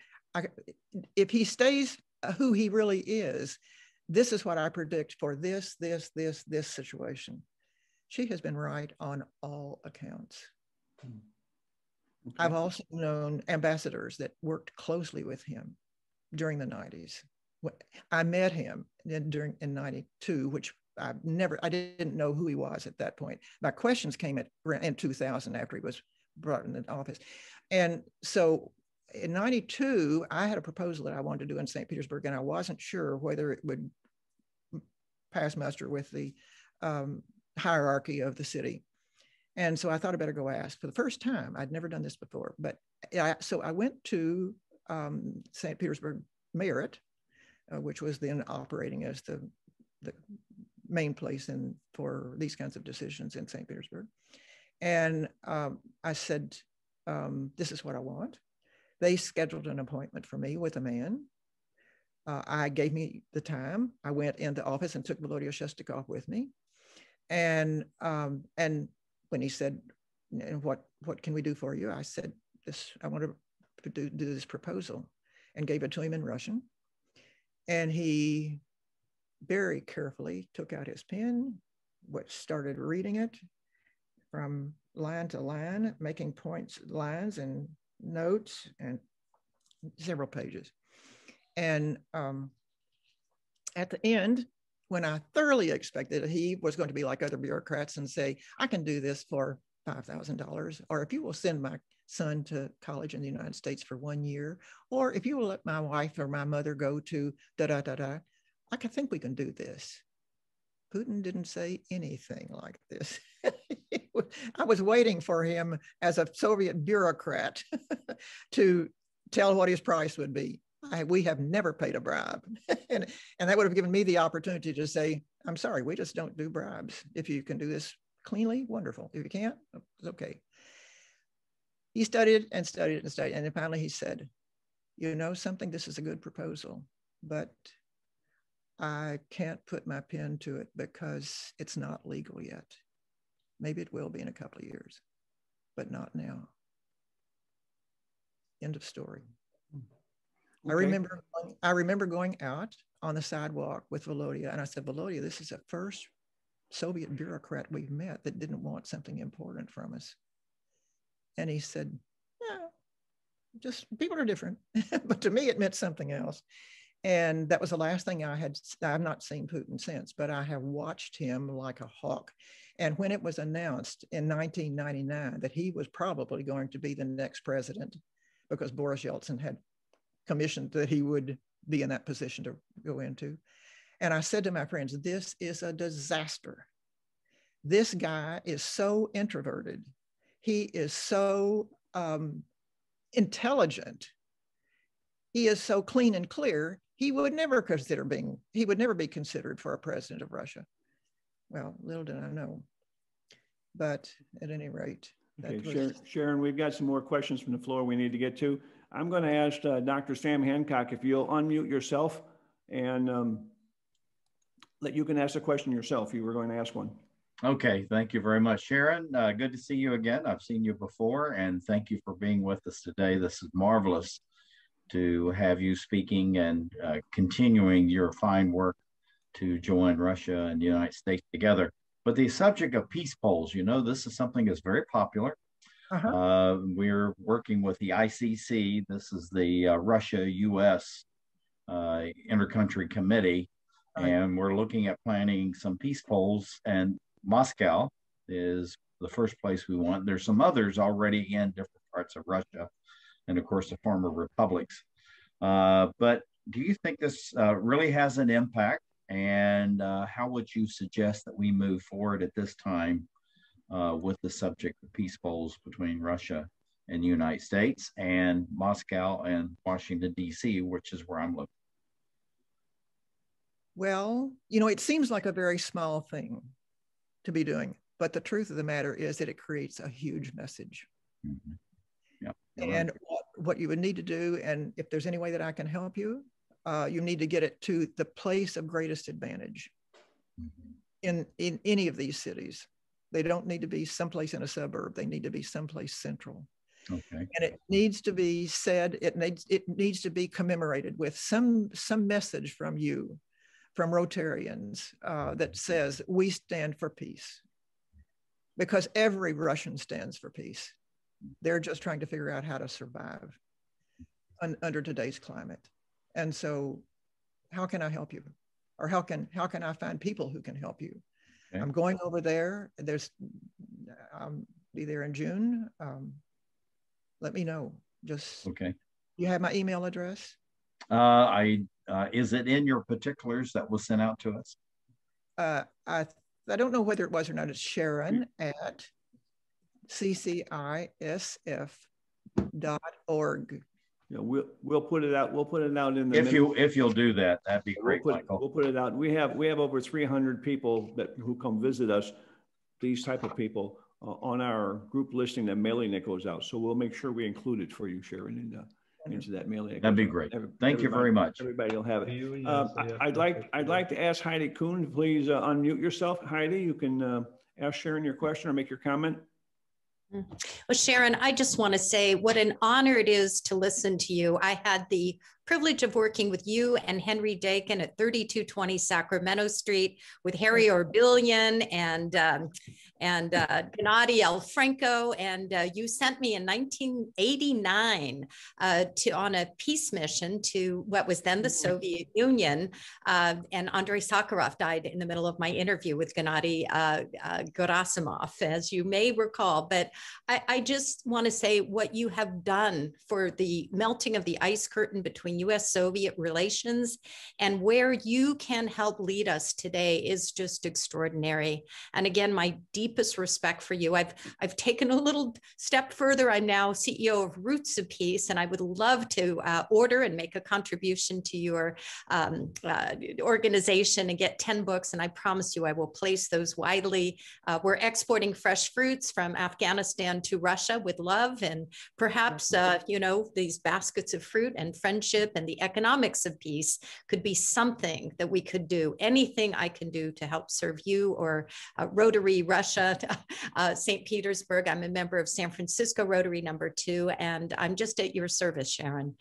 E: if he stays who he really is, this is what I predict for this situation. She has been right on all accounts. Okay. I've also known ambassadors that worked closely with him during the 90s. I met him in 92, which I didn't know who he was at that point. My questions came in 2000 after he was brought into office. And so in 92, I had a proposal that I wanted to do in St. Petersburg, and I wasn't sure whether it would pass muster with the hierarchy of the city. And so I thought I better go ask for the first time. I'd never done this before, but so I went to St. Petersburg Mayoret, which was then operating as the main place for these kinds of decisions in St. Petersburg. And I said, this is what I want. They scheduled an appointment for me with a man. I gave me the time. I went in the office and took Volodya Shestakov with me. And when he said, what can we do for you? I said, I want to do this proposal, and gave it to him in Russian. And he very carefully took out his pen, started reading it from line to line, making points, lines and notes, and several pages. And at the end, when I thoroughly expected he was going to be like other bureaucrats and say, I can do this for $5,000, or if you will send my son to college in the United States for 1 year, or if you will let my wife or my mother go to da-da-da-da, I think we can do this. Putin didn't say anything like this. I was waiting for him as a Soviet bureaucrat to tell what his price would be. We have never paid a bribe. and that would have given me the opportunity to say, I'm sorry, we just don't do bribes. If you can do this cleanly, wonderful. If you can't, it's okay. He studied and studied and studied. And then finally he said, you know something, this is a good proposal, but I can't put my pen to it because it's not legal yet. Maybe it will be in a couple of years, but not now. End of story. Okay. I remember going out on the sidewalk with Volodya, and I said, Volodya, this is the first Soviet bureaucrat we've met that didn't want something important from us. And he said, yeah, just people are different. But to me, it meant something else. And that was the last thing I've not seen Putin since, but I have watched him like a hawk. And when it was announced in 1999 that he was probably going to be the next president, because Boris Yeltsin had commissioned that he would be in that position to go into. And I said to my friends, this is a disaster. This guy is so introverted. He is so intelligent. He is so clean and clear. He would never be considered for a president of Russia. Well, little did I know. But at any rate.
A: Okay, Sharon, we've got some more questions from the floor we need to get to. I'm going to ask Dr. Sam Hancock if you'll unmute yourself and that you can ask a question yourself. You were going to ask one.
F: Okay, thank you very much, Sharon. Good to see you again. I've seen you before, and thank you for being with us today. This is marvelous to have you speaking and continuing your fine work to join Russia and the United States together. But the subject of peace polls, you know, this is something that's very popular. We're working with the ICC. This is the Russia-U.S. Intercountry Committee, and we're looking at planning some peace polls. And Moscow is the first place we want. There's some others already in different parts of Russia, and of course the former republics. But do you think this really has an impact? And how would you suggest that we move forward at this time with the subject of peace polls between Russia and the United States and Moscow and Washington, D.C., which is where I'm looking?
E: Well, you know, it seems like a very small thing to be doing, but the truth of the matter is that it creates a huge message.
F: Mm-hmm. Yeah.
E: And what you would need to do, and if there's any way that I can help you, you need to get it to the place of greatest advantage in any of these cities. They don't need to be someplace in a suburb. They need to be someplace central.
F: Okay.
E: And it needs to be said, it needs to be commemorated with some message from you, from Rotarians, that says we stand for peace. Because every Russian stands for peace. They're just trying to figure out how to survive under today's climate. And so how can I help you? Or how can I find people who can help you? Okay. I'm going over there. I'll be there in June. Let me know. Just okay. You have my email address?
F: Is it in your particulars that was sent out to us?
E: I don't know whether it was or not. It's Sharon at ccisf.org.
A: Yeah, we'll put it out. We'll put it out in the.
F: If you'll do that, that'd be great, Michael.
A: We'll put it out. We have over 300 people who come visit us. These type of people on our group listing that mailing that goes out. So we'll make sure we include it for you, Sharon, into that mailing.
F: That'd be great. Thank you very much.
A: Everybody will have it. I'd like to ask Heidi Kuhn, please unmute yourself. Heidi, you can ask Sharon your question or make your comment.
G: Well, Sharon, I just want to say what an honor it is to listen to you. I had the privilege of working with you and Henry Dakin at 3220 Sacramento Street with Harry Orbillion and Gennady Alfranco. And you sent me in 1989 on a peace mission to what was then the Soviet Union. And Andrei Sakharov died in the middle of my interview with Gennady Gerasimov, as you may recall. But I just want to say what you have done for the melting of the ice curtain between US-Soviet relations, and where you can help lead us today is just extraordinary. And again, my deepest respect for you. I've taken a little step further. I'm now CEO of Roots of Peace, and I would love to order and make a contribution to your organization and get 10 books. And I promise you, I will place those widely. We're exporting fresh fruits from Afghanistan to Russia with love, and perhaps, you know, these baskets of fruit and friendship and the economics of peace could be something that we could do. Anything I can do to help serve you or Rotary Russia, Saint Petersburg. I'm a member of San Francisco Rotary #2, and I'm just at your service, Sharon.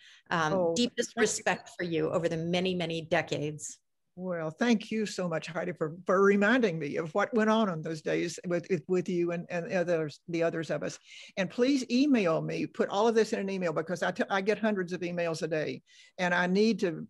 G: Deepest respect for you over the many, many decades.
E: Well, thank you so much, Heidi, for reminding me of what went on those days with you and the others of us. And please email me, put all of this in an email, because I get hundreds of emails a day, and I need to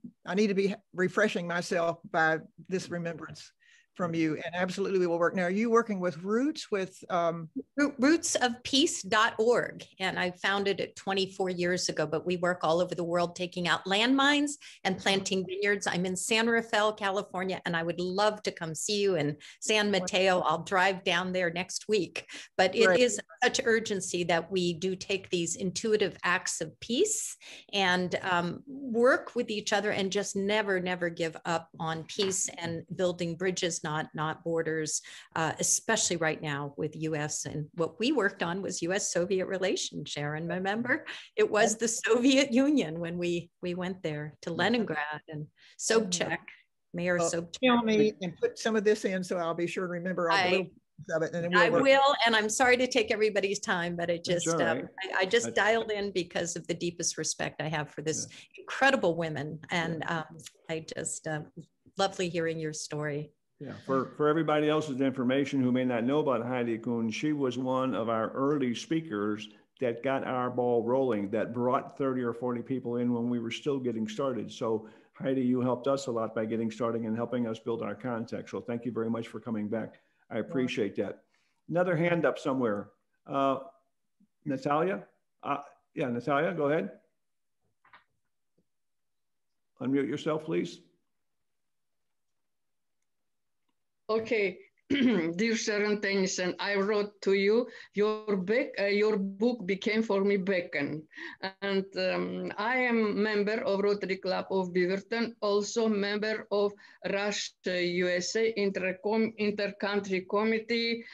E: be refreshing myself by this remembrance from you, and absolutely we will work. Now, are you working with Roots, with
G: rootsofpeace.org, and I founded it 24 years ago, but we work all over the world taking out landmines and planting vineyards. I'm in San Rafael, California, and I would love to come see you in San Mateo. I'll drive down there next week, but it is such urgency that we do take these intuitive acts of peace and work with each other and just never give up on peace and building bridges, not borders, especially right now with US. And what we worked on was US-Soviet relations, Sharon, remember? It was the Soviet Union when we went there to Leningrad and Sobchak, Mayor Sobchak.
E: Tell me and put some of this in so I'll be sure to remember all the little pieces of it. And then
G: I will, and I'm sorry to take everybody's time, but it just,
A: right.
G: I just dialed in because of the deepest respect I have for this incredible women. And I just, lovely hearing your story.
A: Yeah, for everybody else's information who may not know about Heidi Kuhn, she was one of our early speakers that got our ball rolling, that brought 30 or 40 people in when we were still getting started. So Heidi, you helped us a lot by getting started and helping us build our context. So thank you very much for coming back. I appreciate that. Another hand up somewhere. Natalia? Yeah, Natalia, go ahead. Unmute yourself, please.
H: Okay, dear Sharon Tennison, I wrote to you, your book became for me beacon. And I am member of Rotary Club of Beaverton, also member of Russia-USA Inter-Country Committee.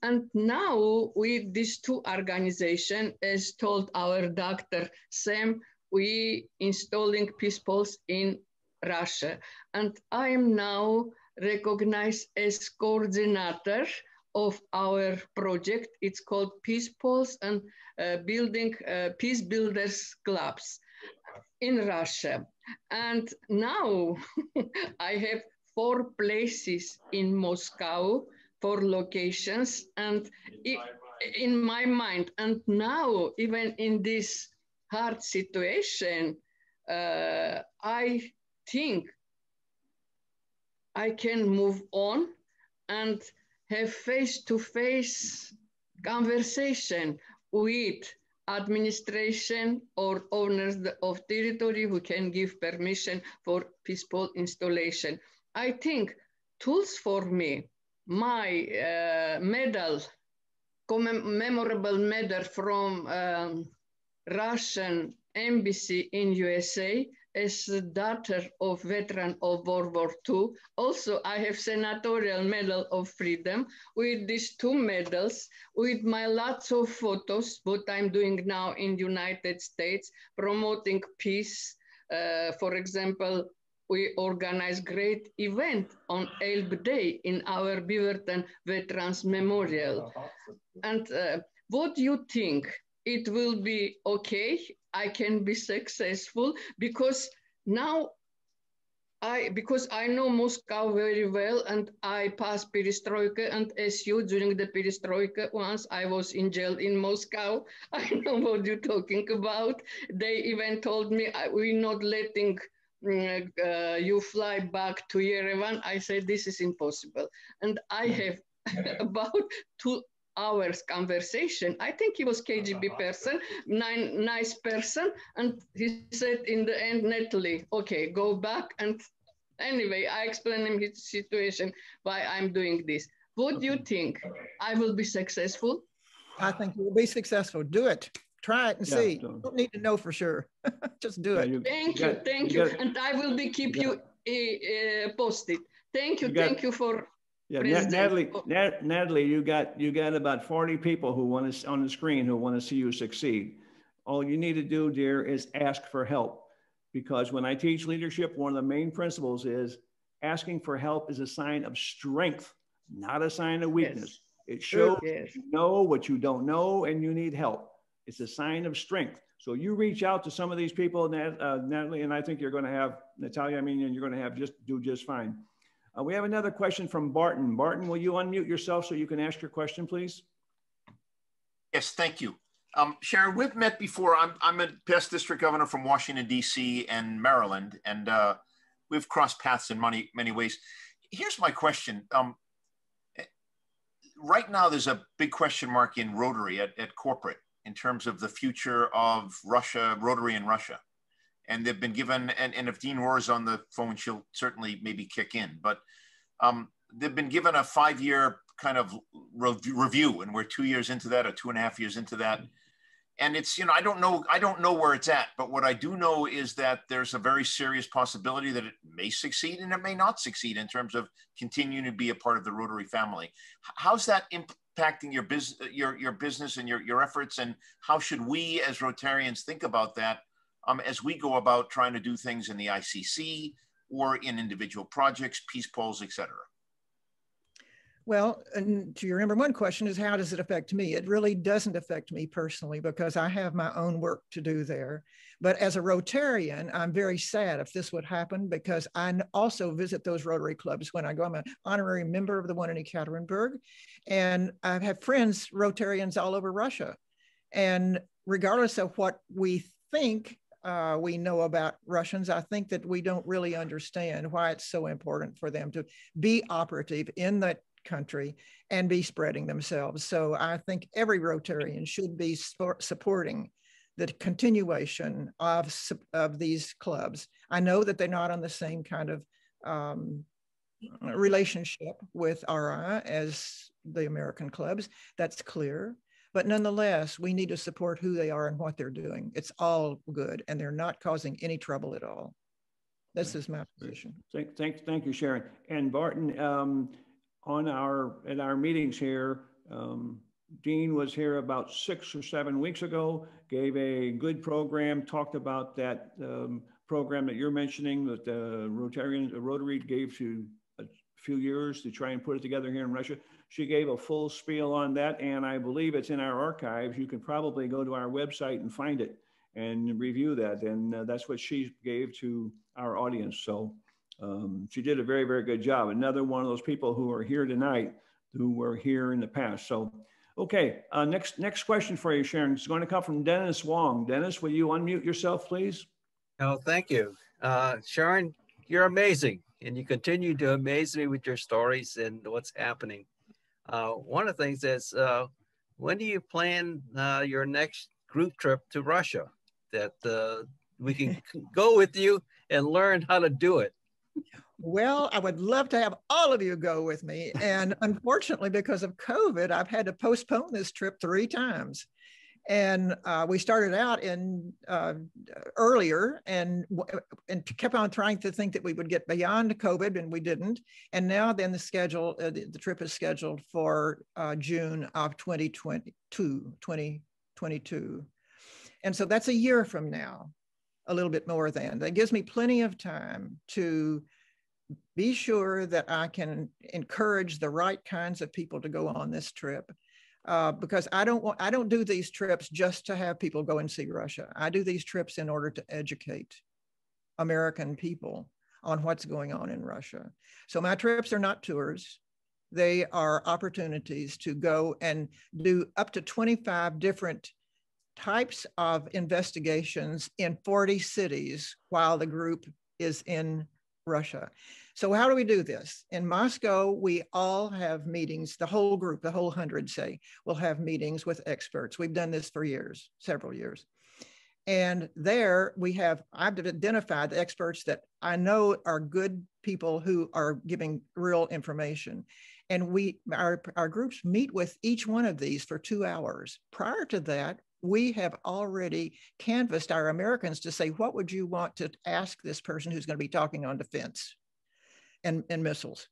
H: And now with these two organizations, as told our Dr. Sam, we installing peace poles in Russia. And I am now recognized as coordinator of our project. It's called Peace Poles and Building Peace Builders Clubs in Russia. And now I have 4 places in Moscow, 4 locations, and in my mind. And now, even in this hard situation, I think I can move on and have face-to-face conversation with administration or owners of territory who can give permission for peace pole installation. I think tools for me, my medal, memorable medal from Russian embassy in USA, as the daughter of veteran of World War II. Also, I have Senatorial Medal of Freedom with these 2 medals, with my lots of photos, what I'm doing now in the United States, promoting peace. For example, we organize great event on Elb Day in our Beaverton Veterans Memorial. And what do you think? It will be okay? I can be successful because now because I know Moscow very well and I passed Perestroika and SU during the Perestroika. Once I was in jail in Moscow. I know what you're talking about. They even told me, we're not letting you fly back to Yerevan. I said, this is impossible. And I have about hours conversation. I think he was KGB person, nice person. And he said in the end, Natalie, okay, go back. And anyway, I explained him his situation, why I'm doing this. What do you think? I will be successful?
E: I think you'll be successful. Do it. Try it and see. You don't need to know for sure. Just do it.
H: Thank you. And I will be keep you posted. Thank you for
A: Natalie, you got about 40 people who want to on the screen who want to see you succeed. All you need to do, dear, is ask for help. Because when I teach leadership, one of the main principles is asking for help is a sign of strength, not a sign of weakness. Yes. It shows you know what you don't know and you need help. It's a sign of strength. So you reach out to some of these people, Natalie, and I think you're going to have, Natalia, and you're going to have do just fine. We have another question from Barton. Barton, will you unmute yourself so you can ask your question, please?
I: Yes, thank you. Sharon, we've met before. I'm a past district governor from Washington, D.C. and Maryland, and we've crossed paths in many ways. Here's my question. Right now, there's a big question mark in Rotary at corporate in terms of the future of Russia, Rotary in Russia. And they've been given, and if Dean Rohr's on the phone, she'll certainly maybe kick in, but they've been given a 5-year kind of review, and we're 2 years into that or 2.5 years into that. And it's, you know, I don't know where it's at, but what I do know is that there's a very serious possibility that it may succeed and it may not succeed in terms of continuing to be a part of the Rotary family. How's that impacting your business and your efforts, and how should we as Rotarians think about that as we go about trying to do things in the ICC or in individual projects, peace polls, et cetera?
E: Well, and to your number one question is, how does it affect me? It really doesn't affect me personally because I have my own work to do there. But as a Rotarian, I'm very sad if this would happen because I also visit those Rotary clubs when I go. I'm an honorary member of the one in Ekaterinburg, and I have friends, Rotarians all over Russia. And regardless of what we think we know about Russians, I think that we don't really understand why it's so important for them to be operative in that country and be spreading themselves. So I think every Rotarian should be supporting the continuation of these clubs. I know that they're not on the same kind of relationship with RI as the American clubs. That's clear. But nonetheless, we need to support who they are and what they're doing. It's all good, and they're not causing any trouble at all. This is my position.
A: Thank you, Sharon. And Barton, at our meetings here, Dean was here about 6 or 7 weeks ago, gave a good program, talked about that program that you're mentioning that the Rotary gave to a few years to try and put it together here in Russia. She gave a full spiel on that, and I believe it's in our archives. You can probably go to our website and find it and review that, and that's what she gave to our audience. So she did a very, very good job. Another one of those people who are here tonight who were here in the past. So, okay, next question for you, Sharon. It's going to come from Dennis Wong. Dennis, will you unmute yourself, please?
J: Oh, thank you. Sharon, you're amazing, and you continue to amaze me with your stories and what's happening. One of the things is, when do you plan your next group trip to Russia that we can go with you and learn how to do it?
E: Well, I would love to have all of you go with me. And unfortunately, because of COVID, I've had to postpone this trip 3 times. And we started out in earlier and kept on trying to think that we would get beyond COVID, and we didn't. And now then the trip is scheduled for June of 2022. And so that's a year from now, a little bit more than. That gives me plenty of time to be sure that I can encourage the right kinds of people to go on this trip. Because I don't do these trips just to have people go and see Russia. I do these trips in order to educate American people on what's going on in Russia. So my trips are not tours. They are opportunities to go and do up to 25 different types of investigations in 40 cities while the group is in Russia. So how do we do this? In Moscow, we all have meetings, the whole group, the whole 100 say, will have meetings with experts. We've done this for years, several years. And there I've identified the experts that I know are good people who are giving real information. And our groups meet with each one of these for 2 hours. Prior to that, we have already canvassed our Americans to say, what would you want to ask this person who's going to be talking on defense and missiles?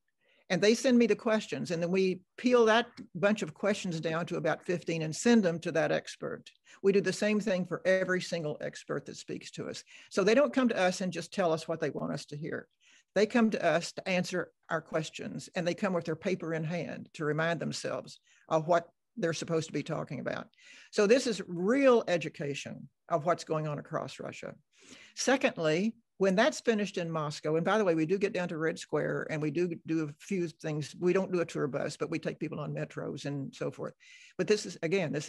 E: And they send me the questions, and then we peel that bunch of questions down to about 15 and send them to that expert. We do the same thing for every single expert that speaks to us. So they don't come to us and just tell us what they want us to hear. They come to us to answer our questions, and they come with their paper in hand to remind themselves of what they're supposed to be talking about. So this is real education of what's going on across Russia. Secondly, when that's finished in Moscow, and by the way, we do get down to Red Square and we do a few things. We don't do a tour bus, but we take people on metros and so forth. But this is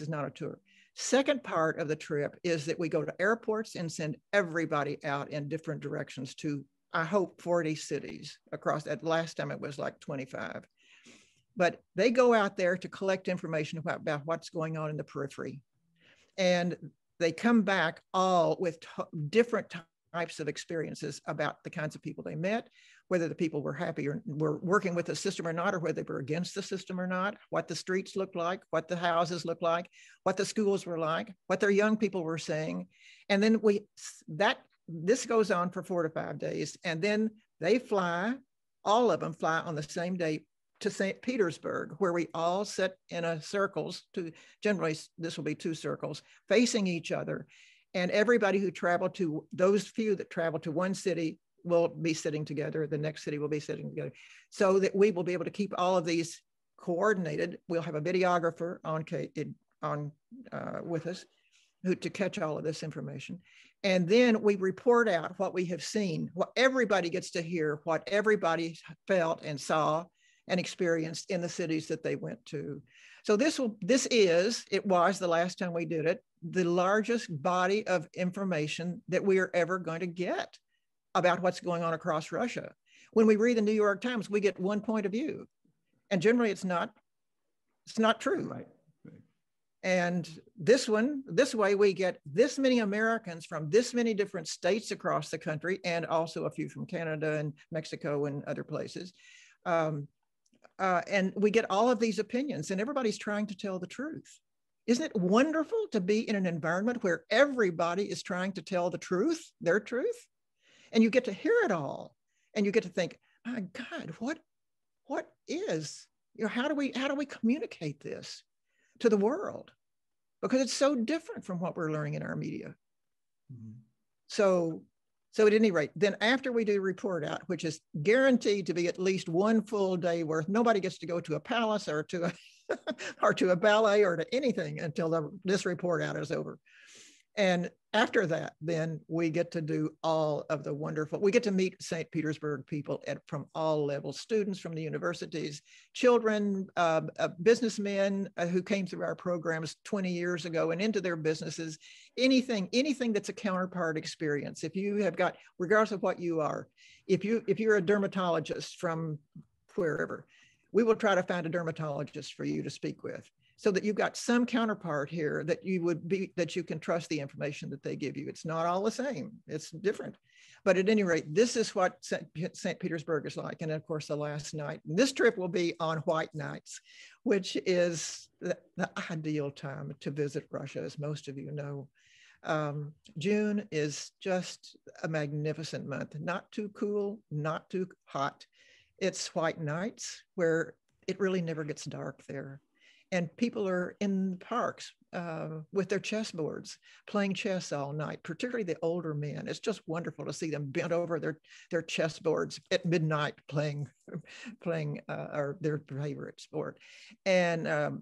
E: not a tour. Second part of the trip is that we go to airports and send everybody out in different directions to, I hope, 40 cities across. At last time it was like 25. But they go out there to collect information about what's going on in the periphery. And they come back all with different types of experiences about the kinds of people they met, whether the people were happy or were working with the system or not, or whether they were against the system or not, what the streets looked like, what the houses looked like, what the schools were like, what their young people were saying. And then this goes on for 4 to 5 days. And then they fly, all of them fly on the same day to Saint Petersburg, where we all sit in a circles, generally this will be 2 circles, facing each other. And everybody who traveled to, those few that travel to one city will be sitting together. The next city will be sitting together, so that we will be able to keep all of these coordinated. We'll have a videographer with us to catch all of this information. And then we report out what we have seen. What everybody gets to hear, what everybody felt and saw and experienced in the cities that they went to. So it was the last time we did it, the largest body of information that we are ever going to get about what's going on across Russia. When we read the New York Times, we get one point of view, and generally it's not true.
A: Right.
E: And this way we get this many Americans from this many different states across the country, and also a few from Canada and Mexico and other places. And we get all of these opinions, and everybody's trying to tell the truth. Isn't it wonderful to be in an environment where everybody is trying to tell the truth, their truth? And you get to hear it all. And you get to think, my God, what is, how do we communicate this to the world? Because it's so different from what we're learning in our media. Mm-hmm. So at any rate, then after we do report out, which is guaranteed to be at least 1 full day worth, nobody gets to go to a palace or to a or to a ballet or to anything until this report out is over. And after that, then we get to do all of the we get to meet St. Petersburg people from all levels, students from the universities, children, businessmen who came through our programs 20 years ago and into their businesses, anything that's a counterpart experience. If you have got, regardless of what you are, if you're a dermatologist from wherever, we will try to find a dermatologist for you to speak with, so that you've got some counterpart here that you can trust the information that they give you. It's not all the same, it's different. But at any rate, this is what St. Petersburg is like. And of course, the last night, this trip will be on White Nights, which is the ideal time to visit Russia, as most of you know. June is just a magnificent month, not too cool, not too hot. It's White Nights, where it really never gets dark there. And people are in the parks with their chessboards, playing chess all night, particularly the older men. It's just wonderful to see them bent over their chessboards at midnight playing or their favorite sport. And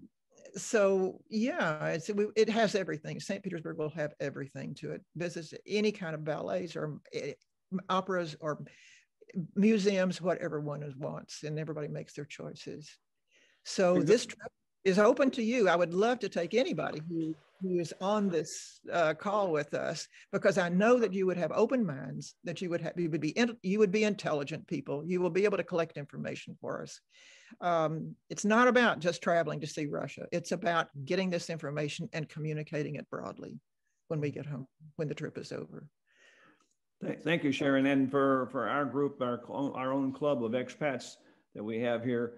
E: so, yeah, it has everything. St. Petersburg will have everything to it. Visits any kind of ballets or operas or museums, whatever one wants, and everybody makes their choices. So this trip is open to you. I would love to take anybody who is on this call with us, because I know that you would have open minds, that you would be intelligent people. You will be able to collect information for us. It's not about just traveling to see Russia. It's about getting this information and communicating it broadly when we get home, when the trip is over.
A: Thank you, Sharon. And for our group, our own club of expats that we have here,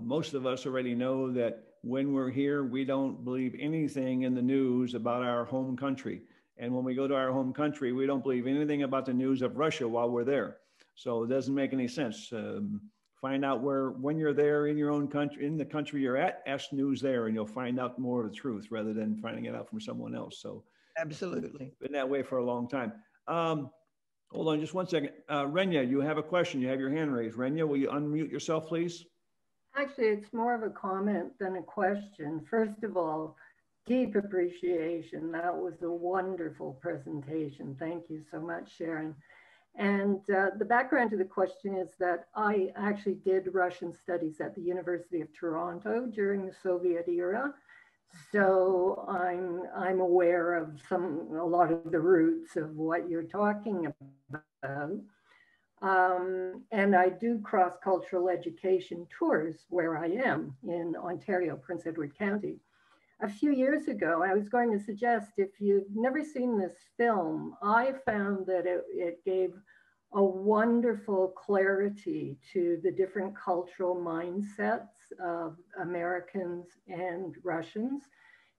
A: most of us already know that when we're here, we don't believe anything in the news about our home country. And when we go to our home country, we don't believe anything about the news of Russia while we're there. So it doesn't make any sense. Find out when you're there in your own country, in the country you're at, ask news there, and you'll find out more of the truth rather than finding it out from someone else. So
E: absolutely,
A: been that way for a long time. Hold on just one second. Renya, you have a question. You have your hand raised. Renya, will you unmute yourself, please?
K: Actually, it's more of a comment than a question. First of all, deep appreciation. That was a wonderful presentation. Thank you so much, Sharon. And the background to the question is that I actually did Russian studies at the University of Toronto during the Soviet era. So I'm aware of a lot of the roots of what you're talking about. And I do cross-cultural education tours where I am in Ontario, Prince Edward County. A few years ago, I was going to suggest, if you've never seen this film, I found that it gave a wonderful clarity to the different cultural mindsets of Americans and Russians.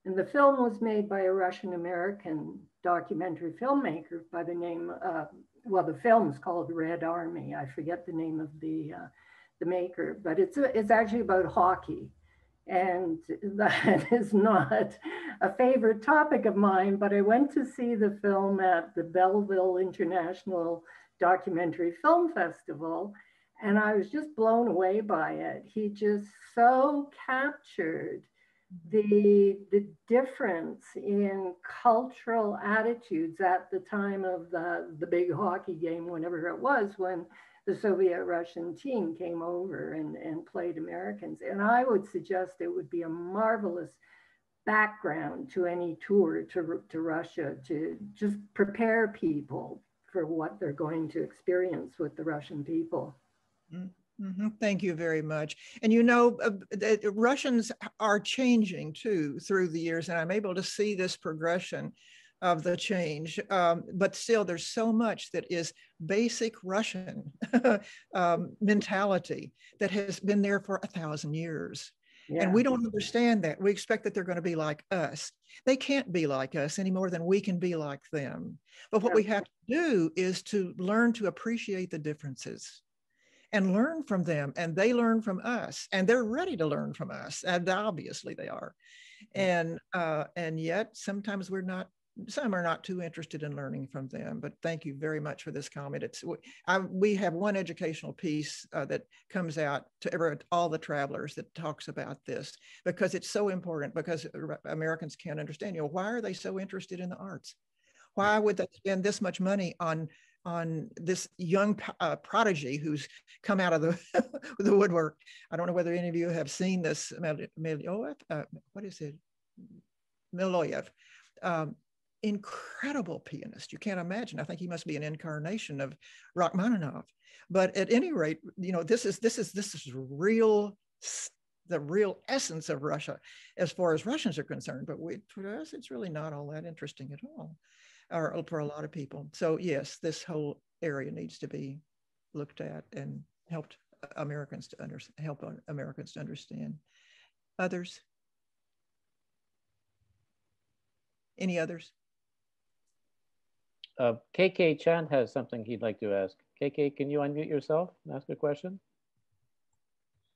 K: And the film was made by a Russian-American documentary filmmaker by the name of, well, the film's called Red Army. I forget the name of the maker, but it's actually about hockey. And that is not a favorite topic of mine, but I went to see the film at the Belleville International Documentary Film Festival, and I was just blown away by it. He just so captured the difference in cultural attitudes at the time of the big hockey game, whenever it was, when the Soviet Russian team came over and played Americans. And I would suggest it would be a marvelous background to any tour to Russia, to just prepare people for what they're going to experience with the Russian people.
E: Mm-hmm. Thank you very much. And you know, the Russians are changing too through the years, and I'm able to see this progression of the change. But still, there's so much that is basic Russian mentality that has been there for 1,000 years. Yeah. And we don't understand that. We expect that they're going to be like us. They can't be like us any more than we can be like them. But what we have to do is to learn to appreciate the differences and learn from them, and they learn from us, and they're ready to learn from us, and obviously they are. And yet sometimes some are not too interested in learning from them. But thank you very much for this comment. We have one educational piece that comes out to all the travelers that talks about this, because it's so important, because Americans can't understand, why are they so interested in the arts? Why would they spend this much money on this young prodigy who's come out of the woodwork? I don't know whether any of you have seen this, Miloyev. Incredible pianist. You can't imagine. I think he must be an incarnation of Rachmaninoff. But at any rate, this is real, the real essence of Russia as far as Russians are concerned. But for us, it's really not all that interesting at all, or for a lot of people. So yes, this whole area needs to be looked at and help Americans to understand. Others? Any others?
D: KK Chan has something he'd like to ask. KK, can you unmute yourself and ask a question?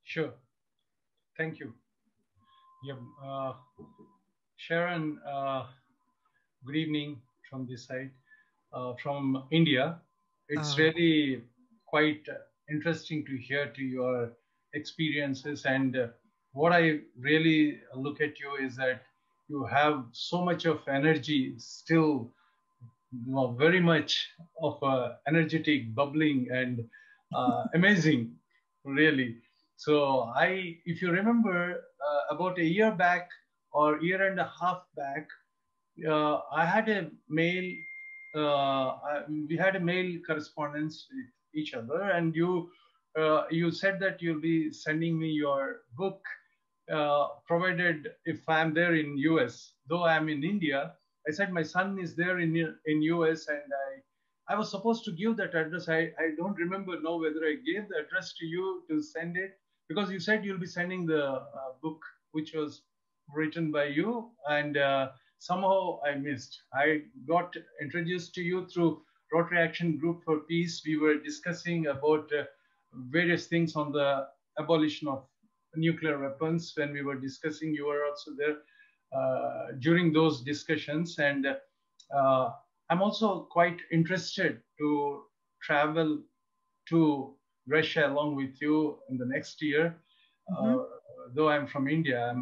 B: Sure. Thank you. Yeah, Sharon, good evening from this side, from India. It's really quite interesting to hear to your experiences. And what I really look at you is that you have so much of energy, still very much of energetic, bubbling, and amazing, really. So if you remember, about a year back or year and a half back, I had a mail. We had a mail correspondence with each other, and you said that you'll be sending me your book, provided if I'm there in US. Though I'm in India, I said my son is there in US, and I was supposed to give that address. I don't remember now whether I gave the address to you to send it, because you said you'll be sending the book, which was written by you, and somehow I missed. I got introduced to you through Rotary Action Group for Peace. We were discussing about various things on the abolition of nuclear weapons. When we were discussing, you were also there during those discussions. And I'm also quite interested to travel to Russia along with you in the next year. Though I'm from India,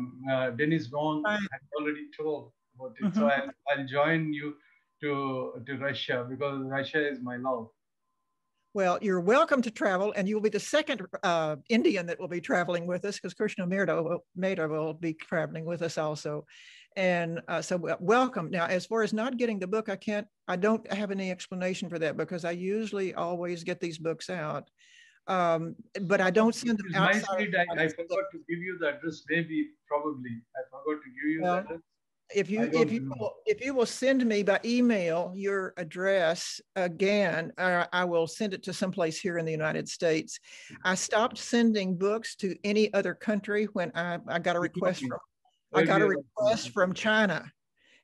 B: Dennis Gong had already told about it. So I'll join you to Russia, because Russia is my love.
E: Well, you're welcome to travel, and you'll be the second Indian that will be traveling with us, because Krishna Mehta will be traveling with us also. And so welcome. Now, as far as not getting the book, I don't have any explanation for that, because I usually always get these books out. But I don't send them outside.
B: I forgot to give you the address. Probably I forgot to give you the address.
E: If you will send me by email your address again, I will send it to someplace here in the United States. I stopped sending books to any other country when I got a request from China.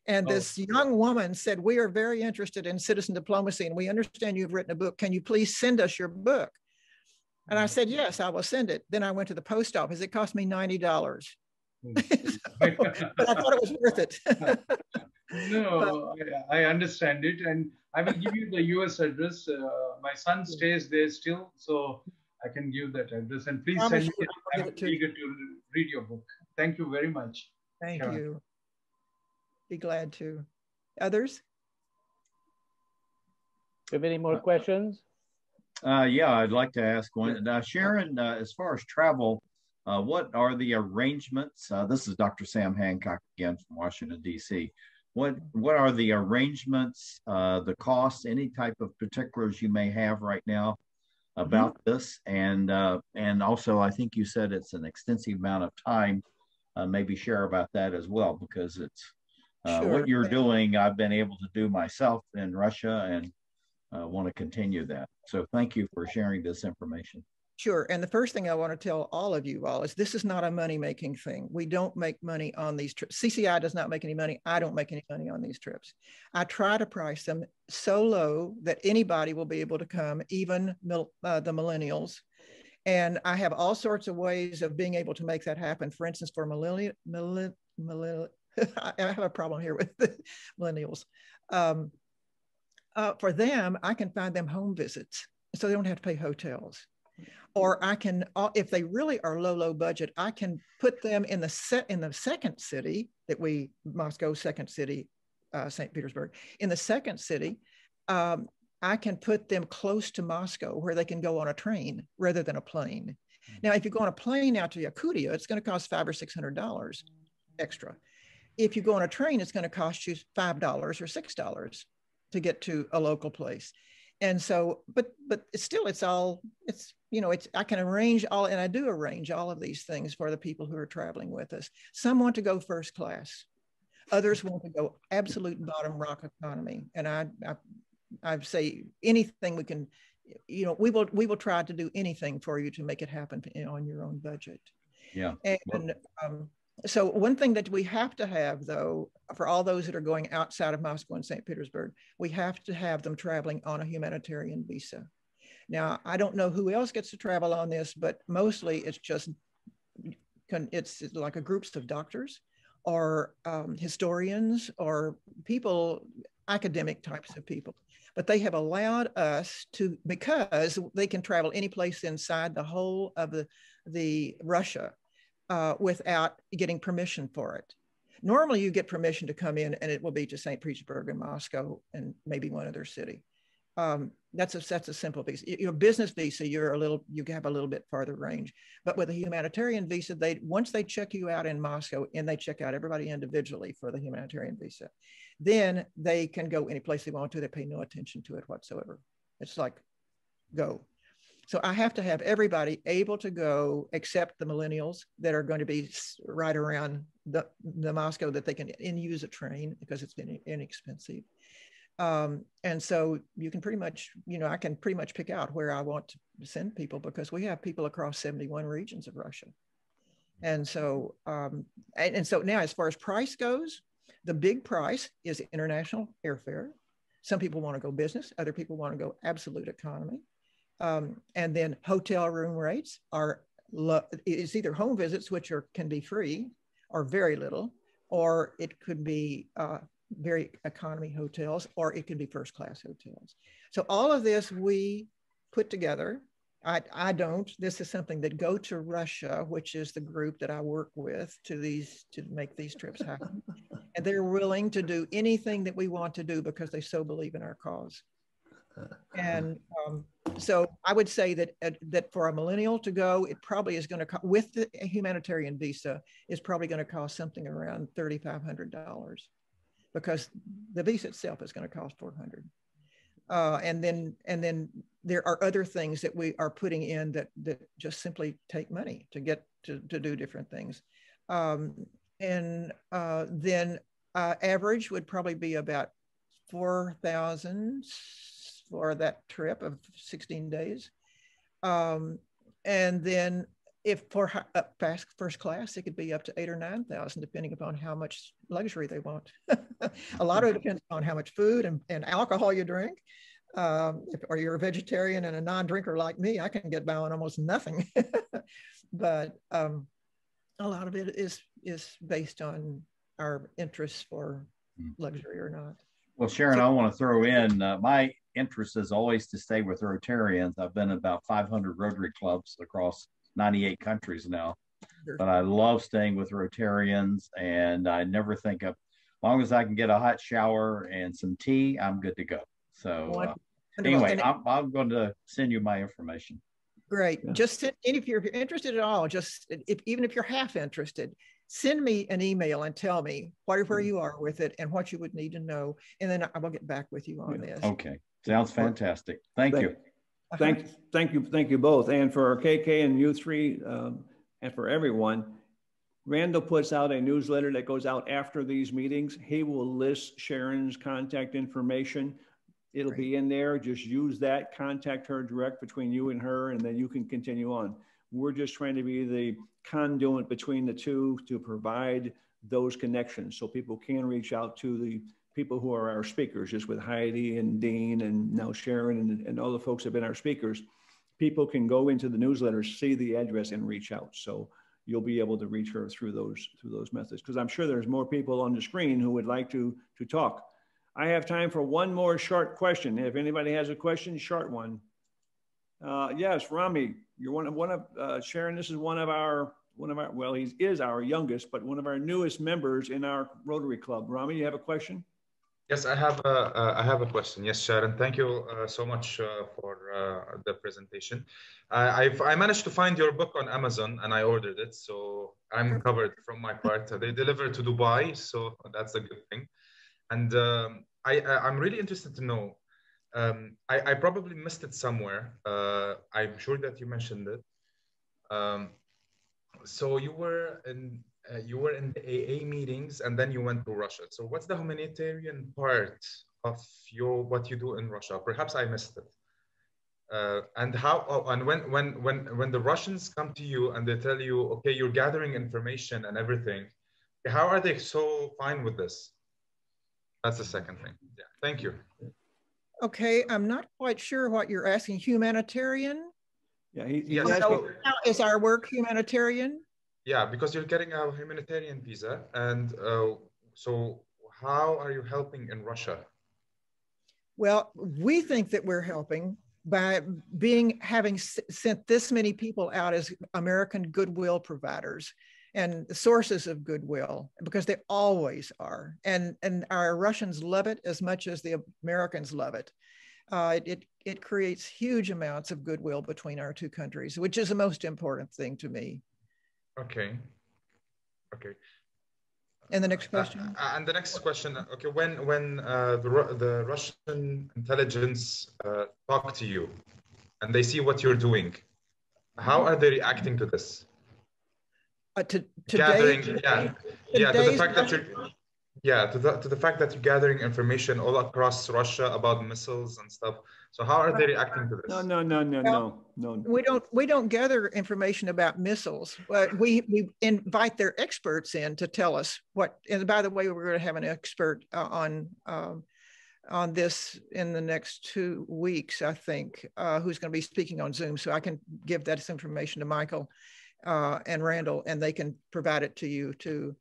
E: And this young woman said, "We are very interested in citizen diplomacy, and we understand you've written a book. Can you please send us your book?" And I said, "Yes, I will send it." Then I went to the post office. It cost me $90. But I thought it was worth it.
B: No, I understand it. And I will give you the US address. My son stays there still, so I can give that address. And please send me. I'm eager to read your book. Thank you very much.
E: Thank you. Be glad to. Others?
D: Do you have any more questions?
F: Yeah, I'd like to ask one. Sharon, as far as travel, what are the arrangements? This is Dr. Sam Hancock again from Washington, D.C. What are the arrangements, the costs, any type of particulars you may have right now about this? And also, I think you said it's an extensive amount of time. Maybe share about that as well, because it's what you're doing, I've been able to do myself in Russia, and want to continue that. So thank you for sharing this information.
E: Sure. And the first thing I want to tell all of you all is this is not a money-making thing. We don't make money on these trips. CCI does not make any money. I don't make any money on these trips. I try to price them so low that anybody will be able to come, even the millennials. And I have all sorts of ways of being able to make that happen. For instance, for I have a problem here with the millennials. For them, I can find them home visits, so they don't have to pay hotels. Or I can, if they really are low budget, I can put them in the second city Moscow, second city, Saint Petersburg. In the second city, I can put them close to Moscow, where they can go on a train rather than a plane. Now, if you go on a plane out to Yakutia, it's going to cost $500 or $600 extra. If you go on a train, it's going to cost you $5 or $6 to get to a local place. And so, but I can arrange all, and I do arrange all of these things for the people who are traveling with us. Some want to go first class. Others want to go absolute bottom rock economy. And I say anything we can, we will try to do anything for you to make it happen on your own budget.
F: Yeah.
E: And so one thing that we have to have, though, for all those that are going outside of Moscow and St. Petersburg, we have to have them traveling on a humanitarian visa. Now, I don't know who else gets to travel on this, but mostly it's like a groups of doctors or historians or people, academic types of people. But they have allowed us to, because they can travel any place inside the whole of the Russia without getting permission for it. Normally you get permission to come in, and it will be to St. Petersburg and Moscow and maybe one other city. That's a simple visa. Your business visa, you have a little bit farther range. But with a humanitarian visa, once they check you out in Moscow, and they check out everybody individually for the humanitarian visa, then they can go any place they want to. They pay no attention to it whatsoever. It's like, go. So I have to have everybody able to go, except the millennials that are going to be right around the Moscow, that they can use a train because it's been inexpensive. And so you can pretty much, I can pretty much pick out where I want to send people, because we have people across 71 regions of Russia. And so, so now as far as price goes, the big price is international airfare. Some people want to go business, other people want to go absolute economy. And then hotel room rates it's either home visits, which can be free or very little, or it could be very economy hotels, or it could be first class hotels. So all of this we put together. I don't. This is something that Go to Russia, which is the group that I work with to make these trips happen. And they're willing to do anything that we want to do because they so believe in our cause. And so I would say that for a millennial to go, it probably is going to, with the humanitarian visa, is probably going to cost something around $3,500, because the visa itself is going to cost $400. And then there are other things that we are putting in that just simply take money to get to do different things. Then average would probably be about 4,000 for that trip of 16 days. And then if for first class, it could be up to 8,000 or 9,000, depending upon how much luxury they want. A lot of it depends on how much food and alcohol you drink. Or you're a vegetarian and a non-drinker like me, I can get by on almost nothing. But a lot of it is based on our interests for luxury or not.
F: Well, Sharon, I want to throw in, my interest is always to stay with Rotarians. I've been in about 500 Rotary clubs across 98 countries now, but I love staying with Rotarians, and I never think of, as long as I can get a hot shower and some tea, I'm good to go. So anyway, I'm going to send you my information.
E: Great. Yeah. Just if you're interested at all, even if you're half interested, send me an email and tell me where you are with it and what you would need to know, and then I will get back with you on this.
F: Okay, sounds fantastic. Thank you.
A: Thank you both, and for KK and you three, and for everyone. Randall puts out a newsletter that goes out after these meetings. He will list Sharon's contact information. It'll be in there. Just use that, contact her direct between you and her, and then you can continue on. We're just trying to be the conduit between the two to provide those connections so people can reach out to the people who are our speakers, just with Heidi and Dean and now Sharon and all the folks that have been our speakers. People can go into the newsletter, see the address, and reach out. So you'll be able to reach her through those methods, because I'm sure there's more people on the screen who would like to talk. I have time for one more short question. If anybody has a question, short one. Yes, Rami, you're one of Sharon. This is one of our, well, he is our youngest, but one of our newest members in our Rotary Club. Rami, you have a question?
C: Yes, I have a question. Yes, Sharon, thank you so much for the presentation. I managed to find your book on Amazon and I ordered it, so I'm covered from my part. They deliver to Dubai, so that's a good thing. And I'm really interested to know. I probably missed it somewhere. I'm sure that you mentioned it. So you were in the AA meetings and then you went to Russia. So what's the humanitarian part of what you do in Russia? Perhaps I missed it. And how? And when the Russians come to you and they tell you, okay, you're gathering information and everything, how are they so fine with this? That's the second thing. Yeah, thank you.
E: Okay, I'm not quite sure what you're asking. Humanitarian?
A: Yeah,
E: is our work humanitarian?
C: Yeah, because you're getting a humanitarian visa, and so how are you helping in Russia?
E: Well, we think that we're helping by having sent this many people out as American goodwill providers and sources of goodwill, because they always are. And our Russians love it as much as the Americans love it. it creates huge amounts of goodwill between our two countries, which is the most important thing to me.
C: Okay. Okay.
E: And the next question?
C: And the next question, okay, when the Russian intelligence talk to you and they see what you're doing, how are they reacting to this? Gathering, to the fact that you're, to the fact that you're gathering information all across Russia about missiles and stuff. So how are they reacting to this?
A: No.
E: We don't gather information about missiles. We invite their experts in to tell us what. And by the way, we're going to have an expert on this in the next 2 weeks, I think, who's going to be speaking on Zoom. So I can give that information to Michael and Randall, and they can provide it to you too,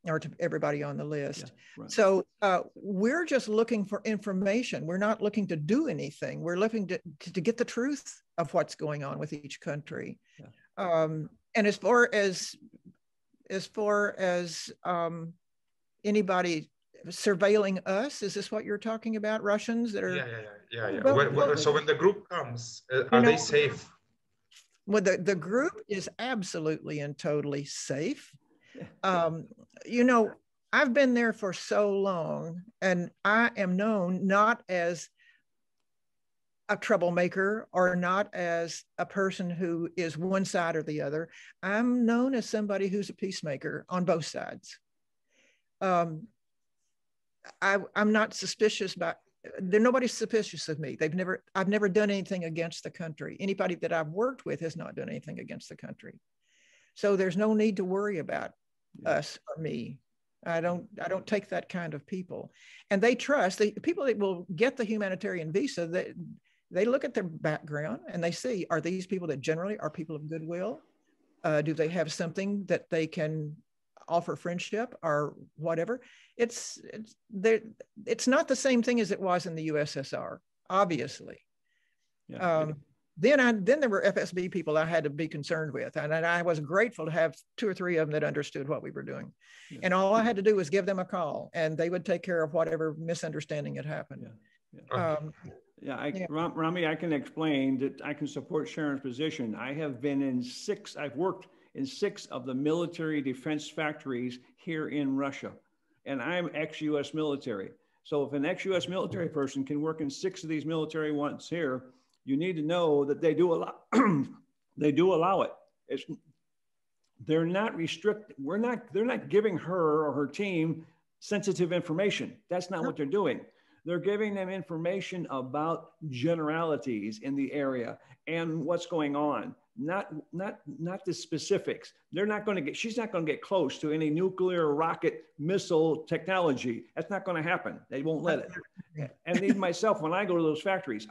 E: or to everybody on the list. Yeah, right. So we're just looking for information. We're not looking to do anything. We're looking to get the truth of what's going on with each country. Yeah. And as far as anybody surveilling us, is this what you're talking about? Russians that are?
C: Yeah. So when the group comes, are they safe?
E: Well, the group is absolutely and totally safe. You know, I've been there for so long, and I am known not as a troublemaker or not as a person who is one side or the other. I'm known as somebody who's a peacemaker on both sides. I'm not suspicious nobody's suspicious of me. I've never done anything against the country. Anybody that I've worked with has not done anything against the country. So there's no need to worry about us or me. I don't take that kind of people. And they trust the people that will get the humanitarian visa. They look at their background and they see, are these people that generally are people of goodwill? Do they have something that they can offer friendship or whatever? It's not the same thing as it was in the USSR, obviously. Yeah. Then there were FSB people I had to be concerned with, and I was grateful to have 2 or 3 of them that understood what we were doing. Yeah. And all I had to do was give them a call, and they would take care of whatever misunderstanding had happened.
A: Rami, I can explain that I can support Sharon's position. I've worked in 6 of the military defense factories here in Russia, and I'm ex-US military. So if an ex-US military person can work in 6 of these military ones here, you need to know that they do allow they do allow it. They're not restricted. They're not giving her or her team sensitive information. That's not what they're doing. They're giving them information about generalities in the area and what's going on, not the specifics. She's not going to get close to any nuclear rocket missile technology. That's not going to happen. They won't let it. And even myself, when I go to those factories,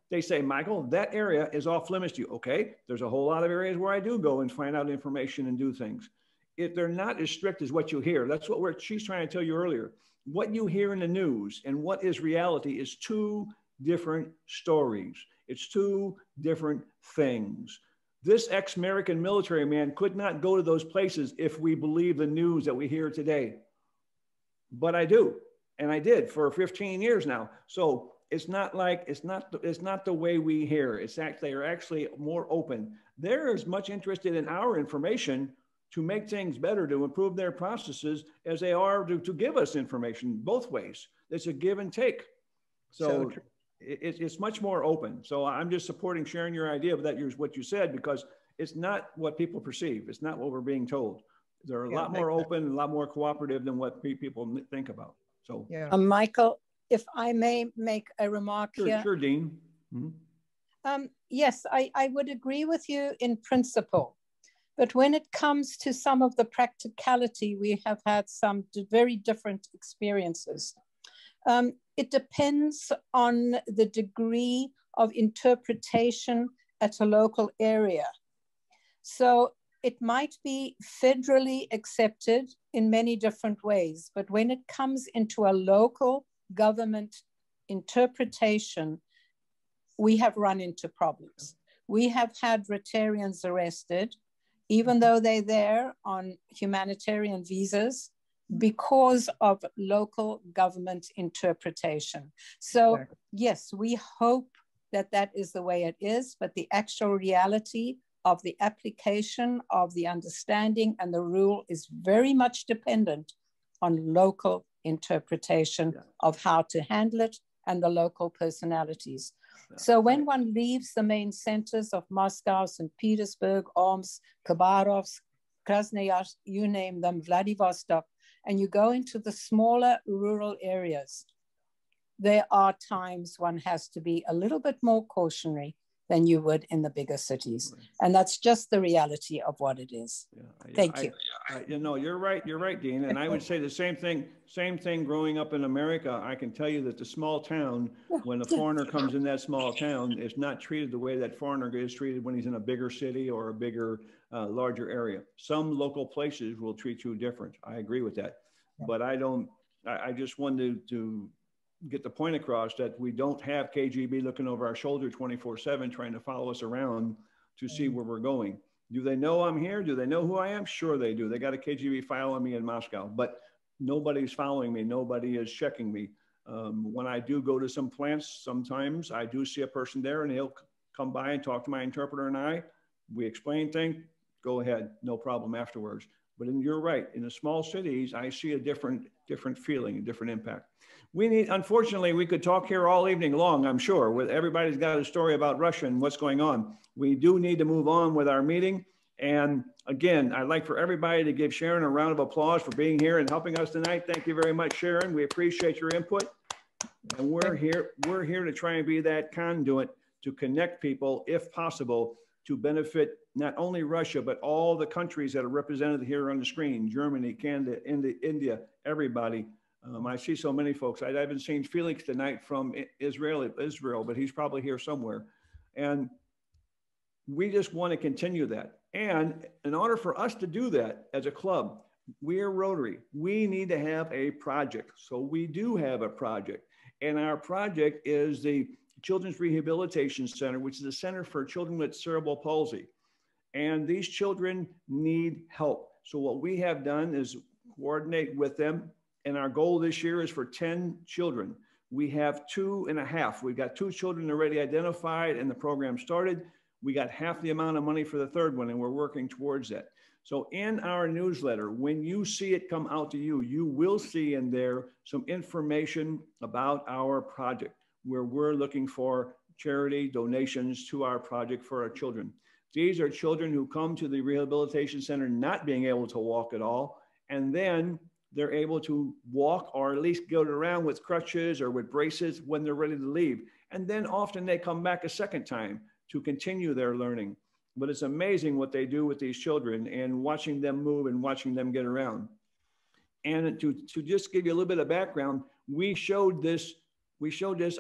A: they say, Michael, that area is off limits to you. Okay, there's a whole lot of areas where I do go and find out information and do things. If they're not as strict as what you hear, that's what she's trying to tell you earlier. What you hear in the news and what is reality is 2 different stories. It's 2 different things. This ex-American military man could not go to those places if we believe the news that we hear today. But I do, and I did for 15 years now. So it's not the way we hear. They're actually more open. They're as much interested in our information to make things better, to improve their processes, as they are to give us information both ways. It's a give and take. So it's much more open. So I'm just sharing your idea of what you said, because it's not what people perceive. It's not what we're being told. They're a lot more open, a lot more cooperative than what people think about. So,
L: Michael, if I may make a remark here.
A: Sure, Dean. Mm-hmm.
L: Yes, I would agree with you in principle. But when it comes to some of the practicality, we have had some very different experiences. It depends on the degree of interpretation at a local area. So it might be federally accepted in many different ways, but when it comes into a local government interpretation, we have run into problems. We have had Rotarians arrested, even though they're there on humanitarian visas, because of local government interpretation. So yes, we hope that that is the way it is, but the actual reality of the application of the understanding and the rule is very much dependent on local interpretation of how to handle it and the local personalities. So when one leaves the main centers of Moscow, St. Petersburg, Omsk, Khabarovsk, Krasnoyarsk, you name them, Vladivostok, and you go into the smaller rural areas, there are times one has to be a little bit more cautionary than you would in the bigger cities. And that's just the reality of what it is. Thank you.
A: You know, you're right, Dean. And I would say the same thing growing up in America. I can tell you that the small town, when a foreigner comes in that small town, is not treated the way that foreigner is treated when he's in a bigger city or a bigger, larger area. Some local places will treat you different. I agree with that. But I just wanted to get the point across that we don't have KGB looking over our shoulder 24/7 trying to follow us around to see where we're going. Do they know I'm here? Do they know who I am? Sure they do. They got a KGB file on me in Moscow, but nobody's following me. Nobody is checking me. When I do go to some plants, sometimes I do see a person there and he'll come by and talk to my interpreter and we explain things, go ahead, no problem afterwards. But you're right, in the small cities, I see a different feeling, a different impact. Unfortunately, we could talk here all evening long, I'm sure, with everybody's got a story about Russia and what's going on. We do need to move on with our meeting. And again, I'd like for everybody to give Sharon a round of applause for being here and helping us tonight. Thank you very much, Sharon. We appreciate your input. And we're here to try and be that conduit to connect people, if possible, to benefit not only Russia, but all the countries that are represented here on the screen, Germany, Canada, India, everybody. I see so many folks. I haven't seen Felix tonight from Israel, but he's probably here somewhere. And we just want to continue that. And in order for us to do that as a club, we're Rotary. We need to have a project. So we do have a project. And our project is the Children's Rehabilitation Center, which is a center for children with cerebral palsy. And these children need help. So what we have done is coordinate with them. And our goal this year is for 10 children. We have 2.5. We've got 2 children already identified and the program started. We got half the amount of money for the third one and we're working towards that. So in our newsletter, when you see it come out to you, you will see in there some information about our project where we're looking for charity donations to our project for our children. These are children who come to the rehabilitation center not being able to walk at all, and then they're able to walk or at least go around with crutches or with braces when they're ready to leave. And then often they come back a second time to continue their learning. But it's amazing what they do with these children and watching them move and watching them get around. And to just give you a little bit of background, we showed this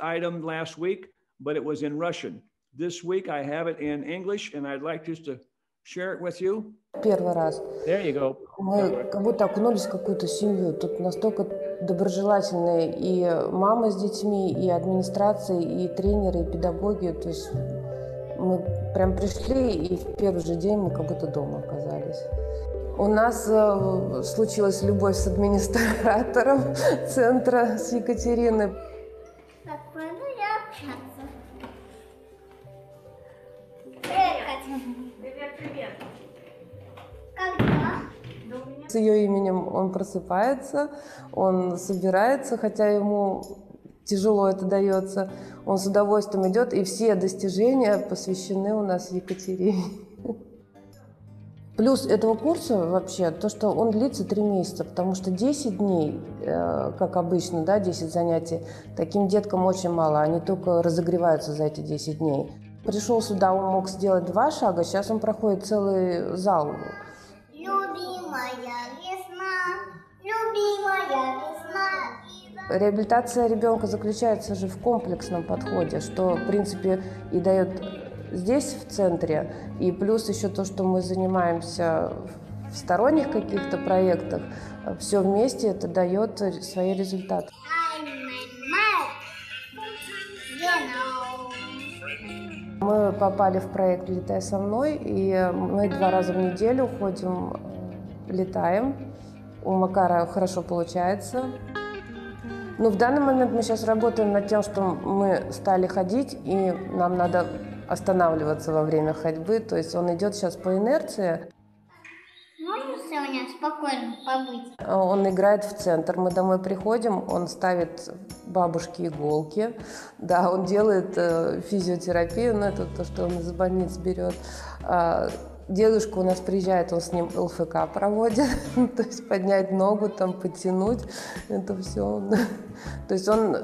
A: item last week, but it was in Russian. This week I have it in English and I'd like just to share it with you.
M: Первый раз.
D: There you go.
M: Мы как будто окунулись в какую-то семью. Тут настолько доброжелательные и мамы с детьми, и администрация, и тренеры, и педагоги. То есть мы прям пришли, и в первый же день мы как будто дома оказались. У нас случилась любовь с администратором центра, с Екатериной.
N: Так, пойду я общаться. Привет, привет. Когда?
M: С ее именем он просыпается, он собирается, хотя ему тяжело это дается. Он с удовольствием идет, и все достижения посвящены у нас Екатерине. Плюс этого курса вообще, то, что он длится 3 месяца, потому что 10 дней, как обычно, да, 10 занятий, таким деткам очень мало, они только разогреваются за эти 10 дней. Пришел сюда, он мог сделать 2 шага, сейчас он проходит целый зал.
N: Любимая весна, любимая весна.
M: Реабилитация ребенка заключается же в комплексном подходе, что, в принципе, и дает здесь, в центре, и плюс еще то, что мы занимаемся в сторонних каких-то проектах, все вместе это дает свои результаты. Мы попали в проект «Летай со мной», и мы 2 раза в неделю ходим, летаем. У Макара хорошо получается. Ну, в данный момент мы сейчас работаем над тем, что мы стали ходить, и нам надо останавливаться во время ходьбы. То есть он идет сейчас по инерции.
N: Можно сегодня спокойно побыть?
M: Он играет в центр. Мы домой приходим, он ставит бабушке иголки. Да, он делает физиотерапию, но это то, что он из больниц берет. Дедушка у нас приезжает, он с ним ЛФК проводит, то есть поднять ногу, там, подтянуть, это все. То есть он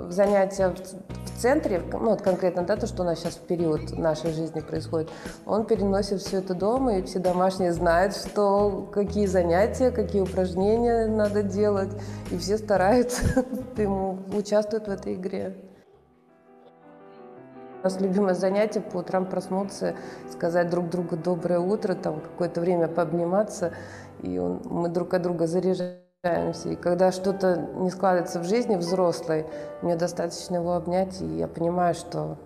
M: занятия в центре, ну вот конкретно, да, то, что у нас сейчас в период нашей жизни происходит, он переносит все это дома, и все домашние знают, что, какие занятия, какие упражнения надо делать, и все стараются, участвуют в этой игре. У нас любимое занятие по утрам проснуться, сказать друг другу доброе утро, там какое-то время пообниматься, и мы друг от друга заряжаемся. И когда что-то не складывается в жизни взрослой, мне достаточно его обнять, и я понимаю, что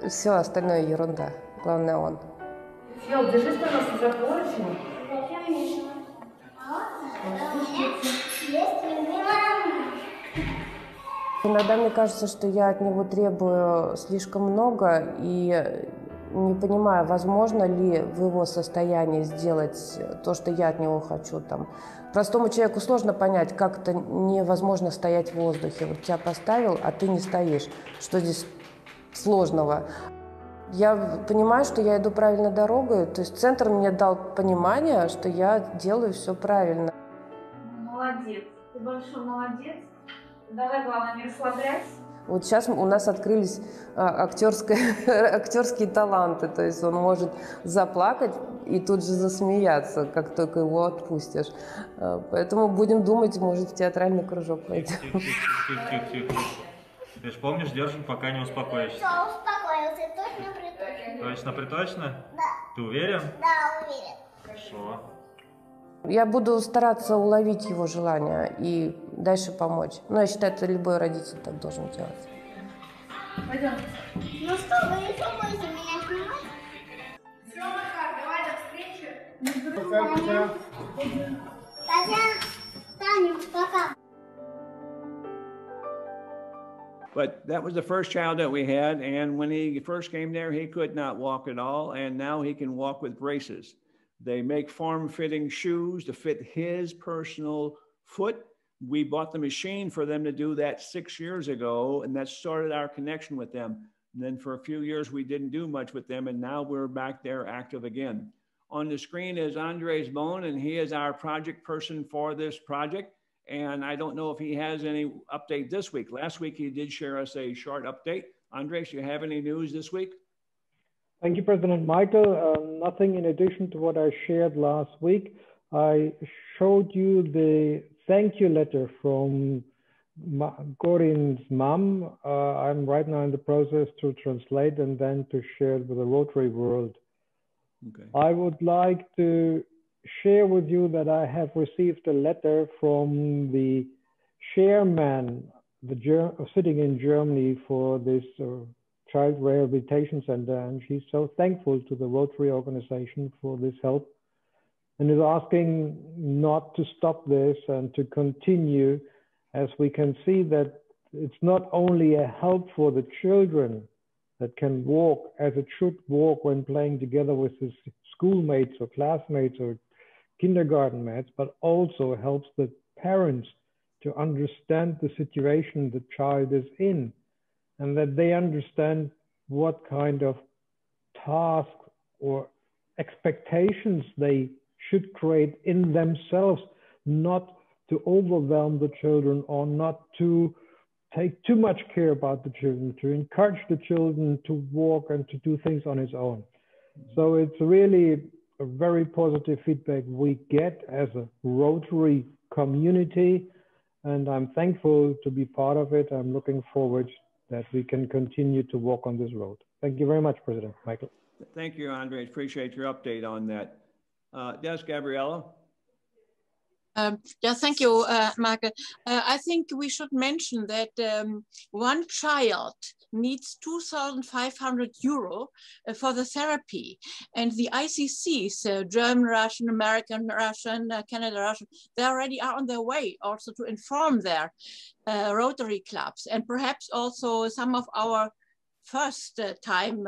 M: все остальное ерунда. Главное он.
N: Фил, держись, пожалуйста, за поручень.
M: Иногда мне кажется, что я от него требую слишком много и не понимаю, возможно ли в его состоянии сделать то, что я от него хочу. Там. Простому человеку сложно понять, как это невозможно стоять в воздухе. Вот тебя поставил, а ты не стоишь. Что здесь сложного? Я понимаю, что я иду правильной дорогой. То есть центр мне дал понимание, что я делаю все правильно.
O: Молодец. Ты большой молодец. Давай, главное, не расслабляйся.
M: Вот сейчас у нас открылись актерские таланты, то есть он может заплакать и тут же засмеяться, как только его отпустишь. Поэтому будем думать, может, в театральный кружок пойдем.
P: Тихо. Ты же помнишь, держим, пока не успокоишься.
N: Все, успокоился, точно-приточно.
P: Точно-приточно?
N: Да.
P: Ты уверен?
N: Да, уверен.
P: Хорошо.
M: Я буду стараться уловить его желание и дальше помочь. Ну, я считаю, это любой родитель так должен делать.
O: Пойдем.
N: Ну что, вы еще будете меня снимать?
O: Все, Макар, давай до встречи.
N: Таня, пока.
A: But that was the first child that we had. And when he first came there, he could not walk at all. And now he can walk with braces. They make form-fitting shoes to fit his personal foot. We bought the machine for them to do that 6 years ago, and that started our connection with them. And then for a few years, we didn't do much with them, and now we're back there active again. On the screen is Andres Bone, and he is our project person for this project. And I don't know if he has any update this week. Last week, he did share us a short update. Andres, do you have any news this week?
Q: Thank you, President Michael. Nothing in addition to what I shared last week. I showed you the thank you letter from Gorin's mom. I'm right now in the process to translate and then to share it with the Rotary world.
A: Okay.
Q: I would like to share with you that I have received a letter from the chairman sitting in Germany for this Child Rehabilitation Center, and she's so thankful to the Rotary organization for this help and is asking not to stop this and to continue, as we can see that it's not only a help for the children that can walk as it should walk when playing together with his schoolmates or classmates or kindergarten mates, but also helps the parents to understand the situation the child is in, and that they understand what kind of task or expectations they should create in themselves, not to overwhelm the children or not to take too much care about the children, to encourage the children to walk and to do things on his own. So it's really a very positive feedback we get as a Rotary community, and I'm thankful to be part of it. I'm looking forward that we can continue to walk on this road. Thank you very much, President Michael.
A: Thank you, Andre. Appreciate your update on that. Yes, Gabriella?
L: Yeah, thank you, Michael. I think we should mention that one child
R: needs 2,500 euro for the therapy. And the ICCs, German, Russian, American, Russian, Canada, Russian, they already are on their way also to inform their Rotary clubs, and perhaps also some of our first time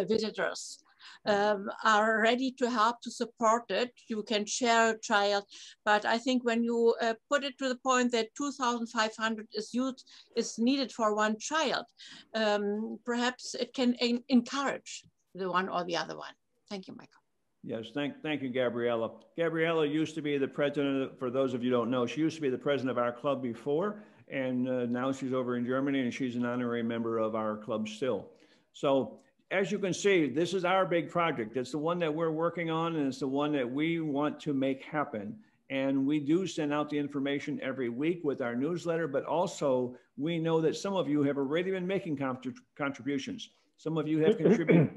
R: visitors are ready to help to support it. You can share a child, but I think when you put it to the point that 2,500 is needed for one child, perhaps it can encourage the one or the other one. Thank you, Michael.
A: Yes, thank you, Gabriella. Gabriella used to be the president, for those of you who don't know, she used to be the president of our club before, and now she's over in Germany, and she's an honorary member of our club still. So as you can see, this is our big project. It's the one that we're working on, and it's the one that we want to make happen. And we do send out the information every week with our newsletter, but also we know that some of you have already been making contributions. Some of you have contributed.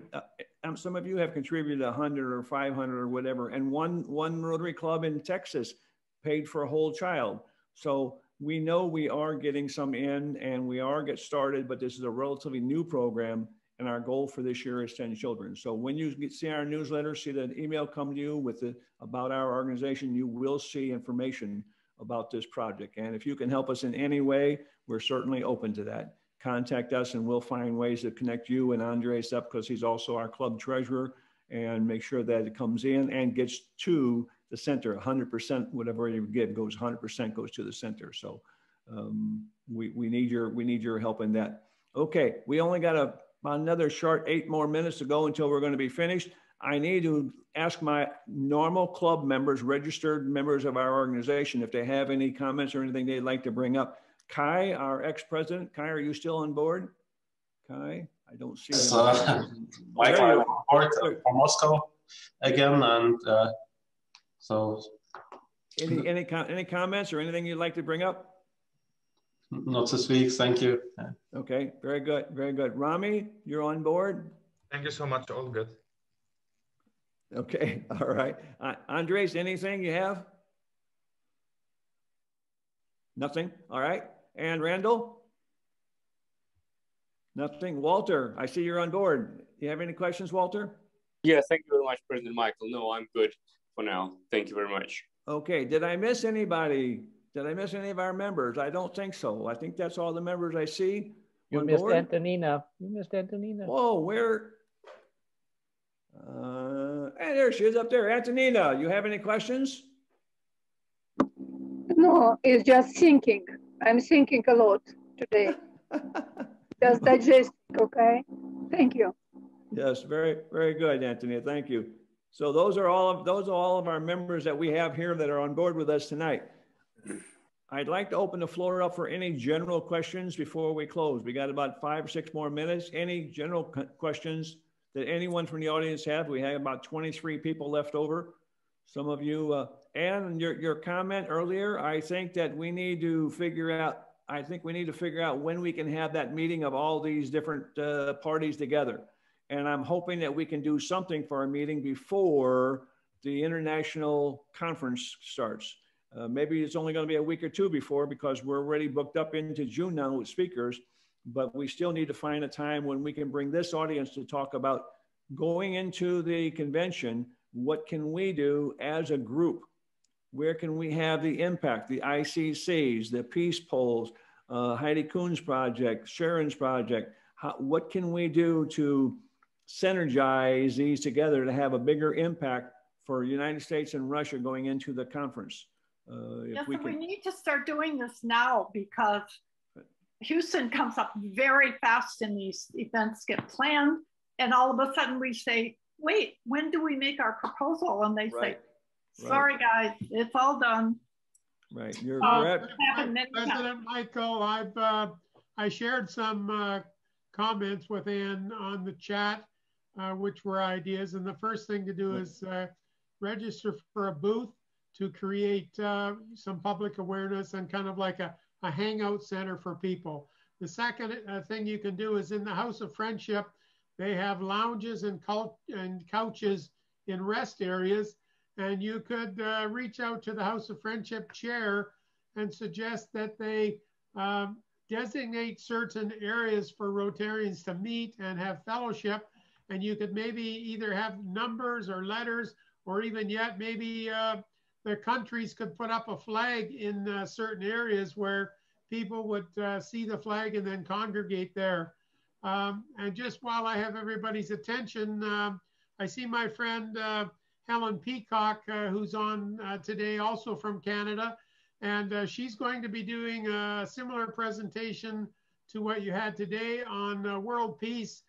A: Some of you have contributed 100 or 500 or whatever. And one Rotary Club in Texas paid for a whole child. So we know we are getting some in, and we are get started, but this is a relatively new program. And our goal for this year is 10 children. So when you see our newsletter, see that email come to you with about our organization, you will see information about this project. And if you can help us in any way, we're certainly open to that. Contact us and we'll find ways to connect you and Andres up, because he's also our club treasurer, and make sure that it comes in and gets to the center. 100%, whatever you give goes 100% goes to the center. So we need your help in that. Okay, we only got another short 8 more minutes to go until we're going to be finished. I need to ask my normal club members, registered members of our organization, if they have any comments or anything they'd like to bring up. Kai, our ex-president. Kai, are you still on board? Kai, I don't see him.
S: Michael, I'm on board from Moscow again, and so.
A: Any comments or anything you'd like to bring up?
S: Not this week, thank you.
A: Okay, very good, very good. Rami, you're on board?
C: Thank you so much, all good.
A: Okay, all right. Andres, anything you have? Nothing, all right. And Randall? Nothing. Walter, I see you're on board. You have any questions, Walter?
T: Yeah, thank you very much, President Michael. No, I'm good for now. Thank you very much.
A: Okay, did I miss anybody? Did I miss any of our members? I don't think so. I think that's all the members I see.
D: You missed Antonina. You missed Antonina.
A: Whoa, where? And there she is up there. Antonina, you have any questions?
U: No, it's just thinking. I'm thinking a lot today. Just digest, okay? Thank you.
A: Yes, very, very good, Antonina. Thank you. So those are all of our members that we have here that are on board with us tonight. I'd like to open the floor up for any general questions before we close. We got about 5 or 6 more minutes. Any general questions that anyone from the audience have? We have about 23 people left over. Some of you, and your comment earlier, I think that we need to figure out, when we can have that meeting of all these different parties together. And I'm hoping that we can do something for our meeting before the international conference starts. Maybe it's only going to be a week or 2 before, because we're already booked up into June now with speakers, but we still need to find a time when we can bring this audience to talk about going into the convention. What can we do as a group? Where can we have the impact? The ICCs, the peace polls, Heidi Kuhn's project, Sharon's project. What can we do to synergize these together to have a bigger impact for the United States and Russia going into the conference?
V: Yes, we need to start doing this now, because Houston comes up very fast and these events get planned. And all of a sudden we say, wait, when do we make our proposal? And they say, sorry, guys, it's all done.
A: Right.
W: President Michael, I shared some comments with Ann on the chat, which were ideas. And the first thing to do is register for a booth to create some public awareness and kind of like a hangout center for people. The second thing you can do is in the House of Friendship, they have lounges and couches in rest areas. And you could reach out to the House of Friendship chair and suggest that they designate certain areas for Rotarians to meet and have fellowship. And you could maybe either have numbers or letters, or even yet maybe the countries could put up a flag in certain areas where people would see the flag and then congregate there. And just while I have everybody's attention, I see my friend Helen Peacock, who's on today, also from Canada. And she's going to be doing a similar presentation to what you had today on world peace,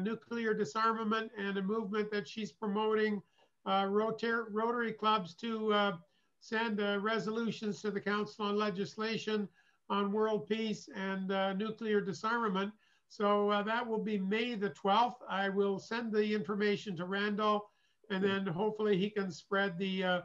W: nuclear disarmament, and a movement that she's promoting Rotary clubs to send resolutions to the Council on Legislation on world peace and nuclear disarmament. So that will be May the 12th. I will send the information to Randall, and then hopefully he can spread the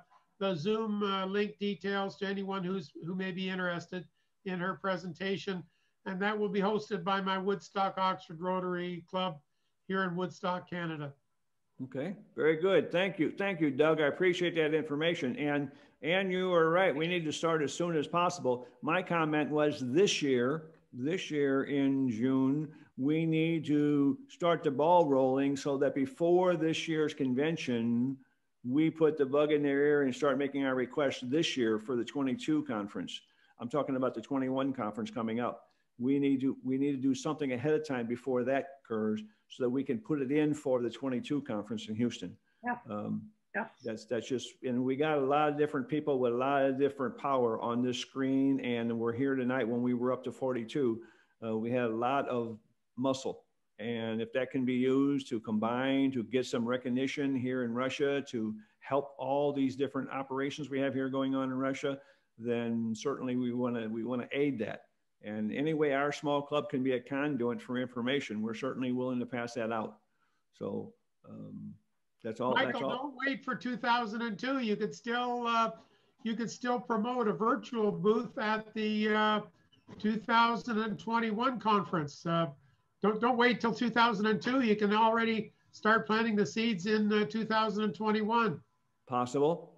W: Zoom link details to anyone who may be interested in her presentation. And that will be hosted by my Woodstock Oxford Rotary Club here in Woodstock, Canada.
A: Okay, very good. Thank you. Thank you, Doug. I appreciate that information. And you are right. We need to start as soon as possible. My comment was this year in June, we need to start the ball rolling so that before this year's convention, we put the bug in their ear and start making our requests this year for the 22 conference. I'm talking about the 21 conference coming up. We need to do something ahead of time before that occurs so that we can put it in for the 22 conference in Houston.
V: Yeah.
A: That's just, and we got a lot of different people with a lot of different power on this screen, and we're here tonight. When we were up to 42, we had a lot of muscle, and if that can be used to combine to get some recognition here in Russia to help all these different operations we have here going on in Russia, then certainly we want to aid that. And any way our small club can be a conduit for information, we're certainly willing to pass that out. So that's all.
W: Michael, don't wait for 2002. You could still promote a virtual booth at the 2021 conference. Don't wait till 2002. You can already start planting the seeds in 2021.
A: Possible.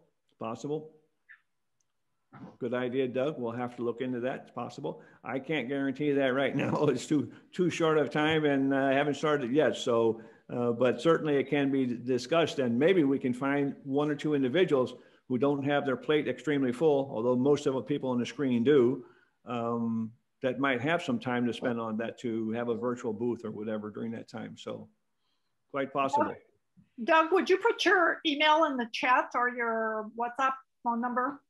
A: Good idea, Doug. We'll have to look into that. It's possible. I can't guarantee that right now. It's too short of time, and I haven't started yet. So, but certainly it can be discussed, and maybe we can find one or two individuals who don't have their plate extremely full, although most of the people on the screen do, that might have some time to spend on that, to have a virtual booth or whatever during that time. So quite possible.
V: Doug, would you put your email in the chat or your WhatsApp phone number?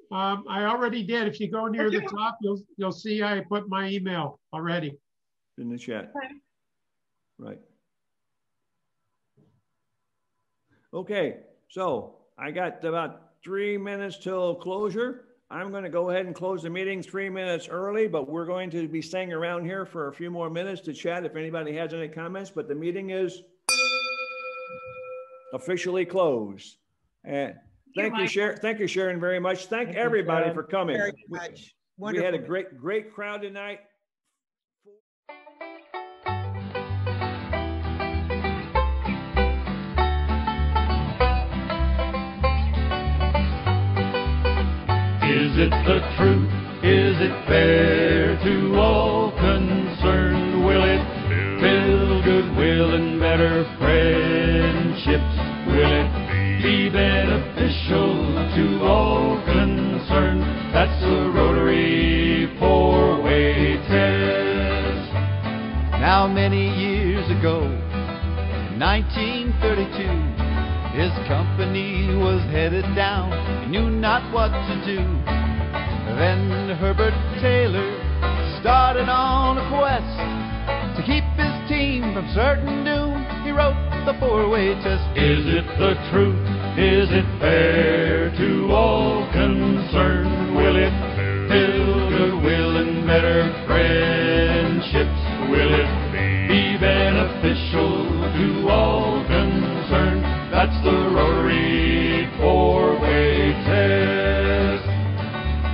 W: I already did. If you go near the top, you'll see I put my email already.
A: In the chat.
V: Okay.
A: Right. Okay, so I got about 3 minutes till closure. I'm going to go ahead and close the meeting 3 minutes early, but we're going to be staying around here for a few more minutes to chat if anybody has any comments, but the meeting is officially closed. And thank you, Sharon. Thank you, Sharon, very much. Thank everybody for coming.
E: Very much.
A: We had a great crowd tonight.
G: Is it the truth? Is it fair to all concerned? Will it build goodwill and better friendships? Will it be beneficial to all concerned? That's a Rotary four-way test.
H: Now many years ago, in 1932, his company was headed down, he knew not what to do. Then Herbert Taylor started on a quest to keep his team from certain doom. He wrote the four-way test.
G: Is it the truth? Is it fair to all concerned? Will it build goodwill and better friendships? Will it be beneficial to all concerned? That's the Rotary four-way test.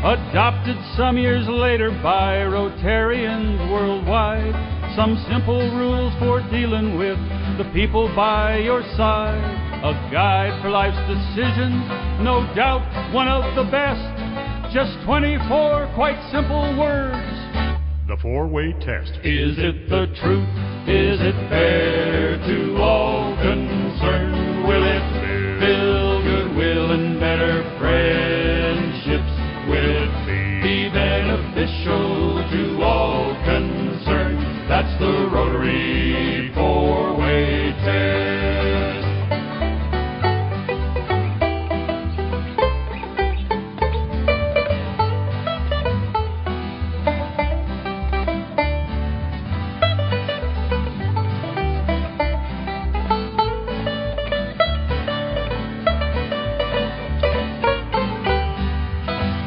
G: Adopted some years later by Rotarians worldwide, some simple rules for dealing with the people by your side. A guide for life's decisions, no doubt one of the best. Just 24 quite simple words. The four-way test.
I: Is it the truth? Is it fair to all concerned? Will it build goodwill and better friendships? Will it be beneficial to all concerned? That's the Rotary four-way test.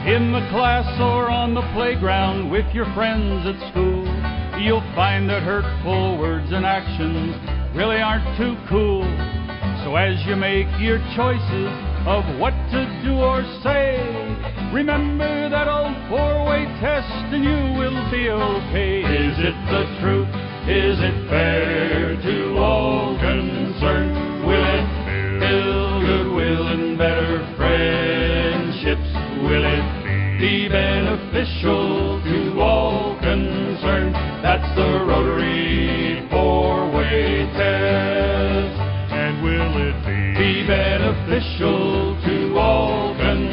I: In the class or on the playground with your friends at school, you'll find that hurtful words and actions really aren't too cool. So as you make your choices of what to do or say, remember that old four-way test and you will be okay. Is it the truth? Is it fair to all concerned? Will it build goodwill and better friendships? Will it be beneficial to all concerned? That's the Rotary four-way test.
G: And will it
I: be beneficial to all concerned?